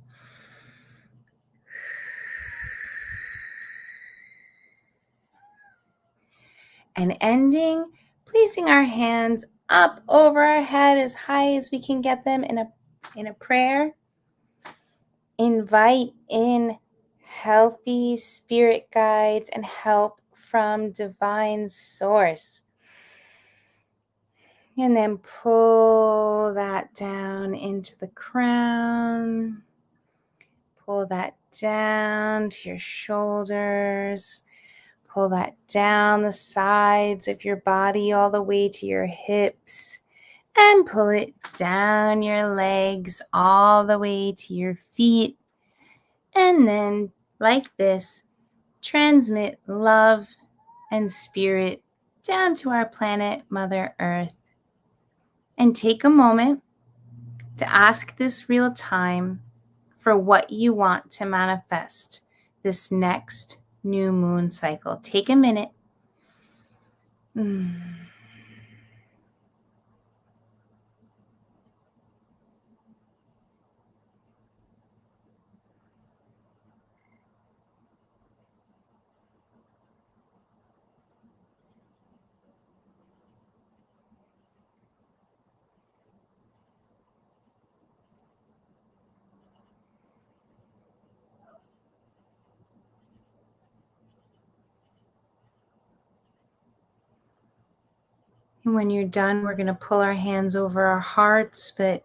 And ending, placing our hands up over our head as high as we can get them in a prayer. Invite in healthy spirit guides and help from divine source. And then pull that down into the crown. Pull that down to your shoulders. Pull that down the sides of your body all the way to your hips. And pull it down your legs all the way to your feet. And then, like this, transmit love and spirit down to our planet, Mother Earth. And take a moment to ask this real time for what you want to manifest this next new moon cycle. Take a minute. And when you're done, we're going to pull our hands over our hearts, but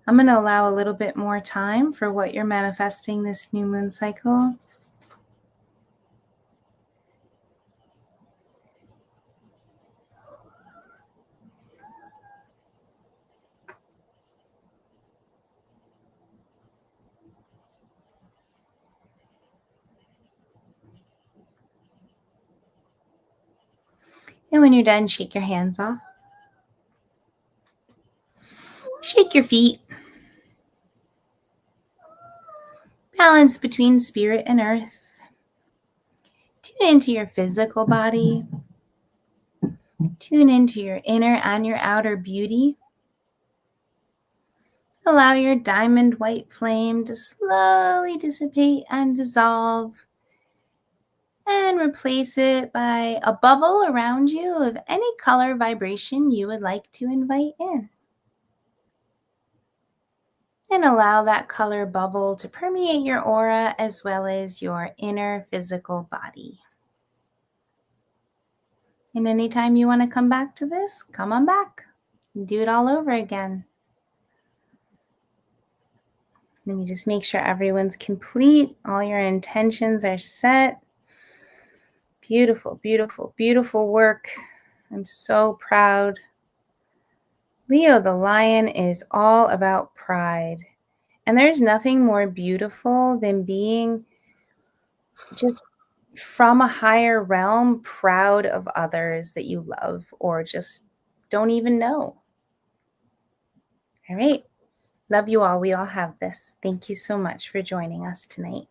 I'm going to allow a little bit more time for what you're manifesting this new moon cycle. And when you're done, shake your hands off. Shake your feet. Balance between spirit and earth. Tune into your physical body. Tune into your inner and your outer beauty. Allow your diamond white flame to slowly dissipate and dissolve. And replace it by a bubble around you of any color vibration you would like to invite in. And allow that color bubble to permeate your aura as well as your inner physical body. And anytime you want to come back to this, come on back and do it all over again. Let me just make sure everyone's complete. All your intentions are set. Beautiful, beautiful, beautiful work. I'm so proud Leo, the lion, is all about pride. And there's nothing more beautiful than being just from a higher realm, proud of others that you love or just don't even know. All right. Love you all. We all have this. Thank you so much for joining us tonight.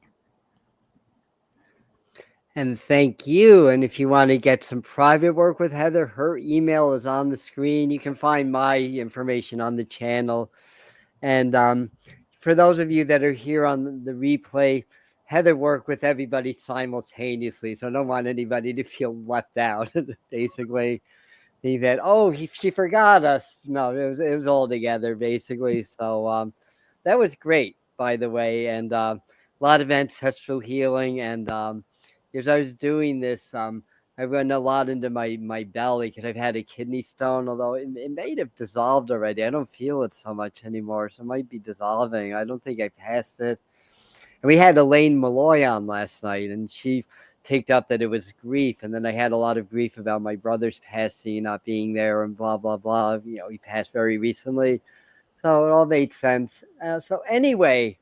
And thank you. And if you want to get some private work with Heather, her email is on the screen. You can find my information on the channel. And for those of you that are here on the replay, Heather worked with everybody simultaneously. So I don't want anybody to feel left out, basically. Think that, oh, she forgot us. No, it was all together, basically. So that was great, by the way. And a lot of ancestral healing. And as I was doing this, I went a lot into my belly because I've had a kidney stone, although it may have dissolved already. I don't feel it so much anymore, so it might be dissolving. I don't think I passed it. And we had Elaine Malloy on last night, and she picked up that it was grief. And then I had a lot of grief about my brother's passing, not being there, and blah, blah, blah. He passed very recently. So it all made sense. So anyway,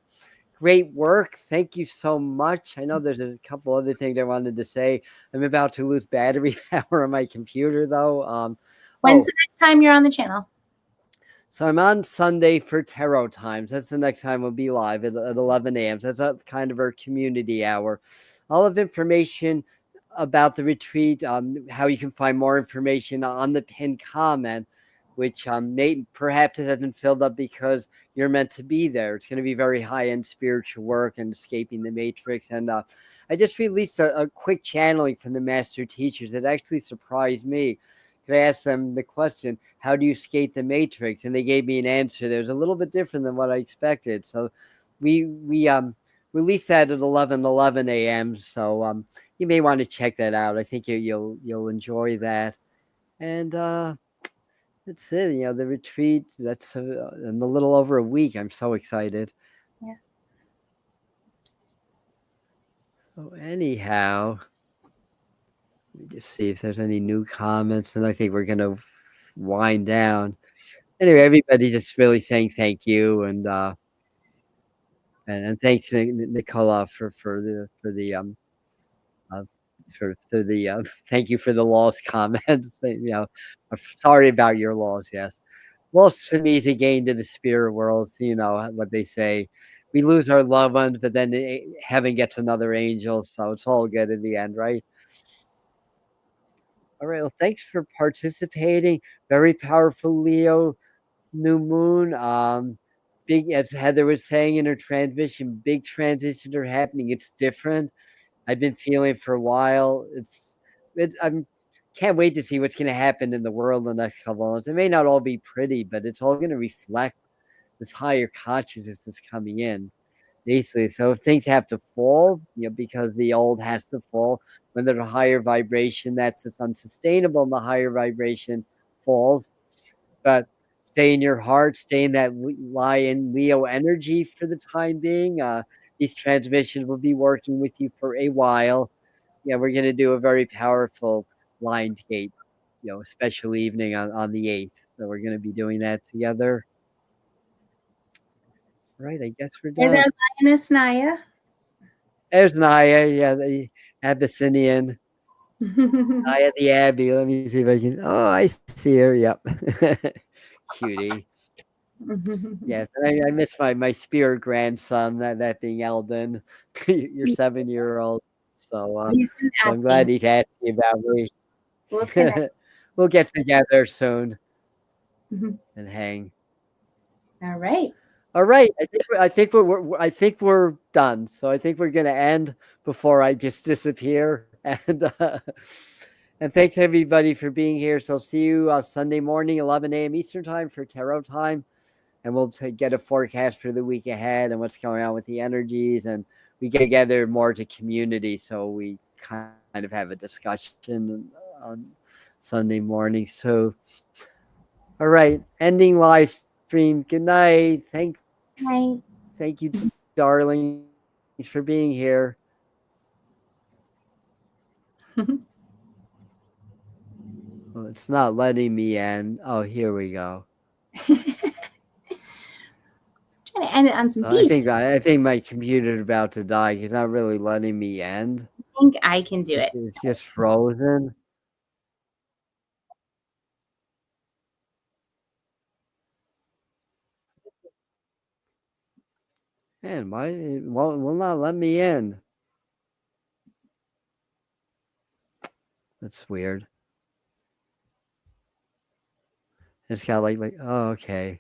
great work. Thank you so much. I know there's a couple other things I wanted to say. I'm about to lose battery power on my computer, though. When's the next time you're on the channel? So I'm on Sunday for Tarot Times. That's the next time we'll be live at 11 a.m. So that's kind of our community hour. All of information about the retreat, how you can find more information on the pinned comment, which perhaps it hasn't filled up because you're meant to be there. It's going to be very high-end spiritual work and escaping the matrix. And I just released a quick channeling from the master teachers that actually surprised me. I asked them the question, how do you escape the matrix? And they gave me an answer that was a little bit different than what I expected. So we released that at 11 a.m. So you may want to check that out. I think you'll enjoy that. And that's it. The retreat, that's in a little over a week. I'm so excited. Yeah. So anyhow, let me just see if there's any new comments. And I think we're going to wind down. Anyway, everybody just really saying thank you and thanks Nicola for the thank you for the loss comment. I'm sorry about your loss. Yes, loss to me is a gain to the spirit world. You know what they say. We lose our loved ones, but then heaven gets another angel, so it's all good in the end, right? All right. Well, thanks for participating. Very powerful, Leo. New moon. Big, as Heather was saying in her transmission, big transitions are happening. It's different. I've been feeling it for a while. I'm can't wait to see what's going to happen in the world in the next couple of months. It may not all be pretty, but it's all going to reflect this higher consciousness that's coming in, basically. So if things have to fall, because the old has to fall, when there's a higher vibration that's just unsustainable, and the higher vibration falls. But stay in your heart, stay in that lion Leo energy for the time being. These transmissions will be working with you for a while. Yeah, we're going to do a very powerful blind gate, special evening on the 8th. So we're going to be doing that together. Right, I guess we're done. There's our lioness, Naya. There's Naya, yeah, the Abyssinian. Naya the Abbey. Let me see if I can. Oh, I see her. Yep. Cutie. Yes, I miss my spirit grandson, that being Eldon, your 7-year-old. So He's been so I'm glad asking. he's asking about me. We'll connect. We'll get together soon Mhm. and hang. All right. All right, I think we're done. So I think we're gonna end before I just disappear. And thanks everybody for being here. So I'll see you Sunday morning, 11 a.m. Eastern time for tarot time. And we'll get a forecast for the week ahead and what's going on with the energies. And we get together more as a community, so we kind of have a discussion on Sunday morning. So, all right, ending live stream. Good night. Thanks. Night. Thank you, darlings, for being here. Well, it's not letting me end. Oh, here we go. Trying to end it on some I peace. think my computer's about to die. It's not really letting me end. I think I can do it. It's just frozen. Man, why it will not let me in? That's weird. It's kind of like oh, okay.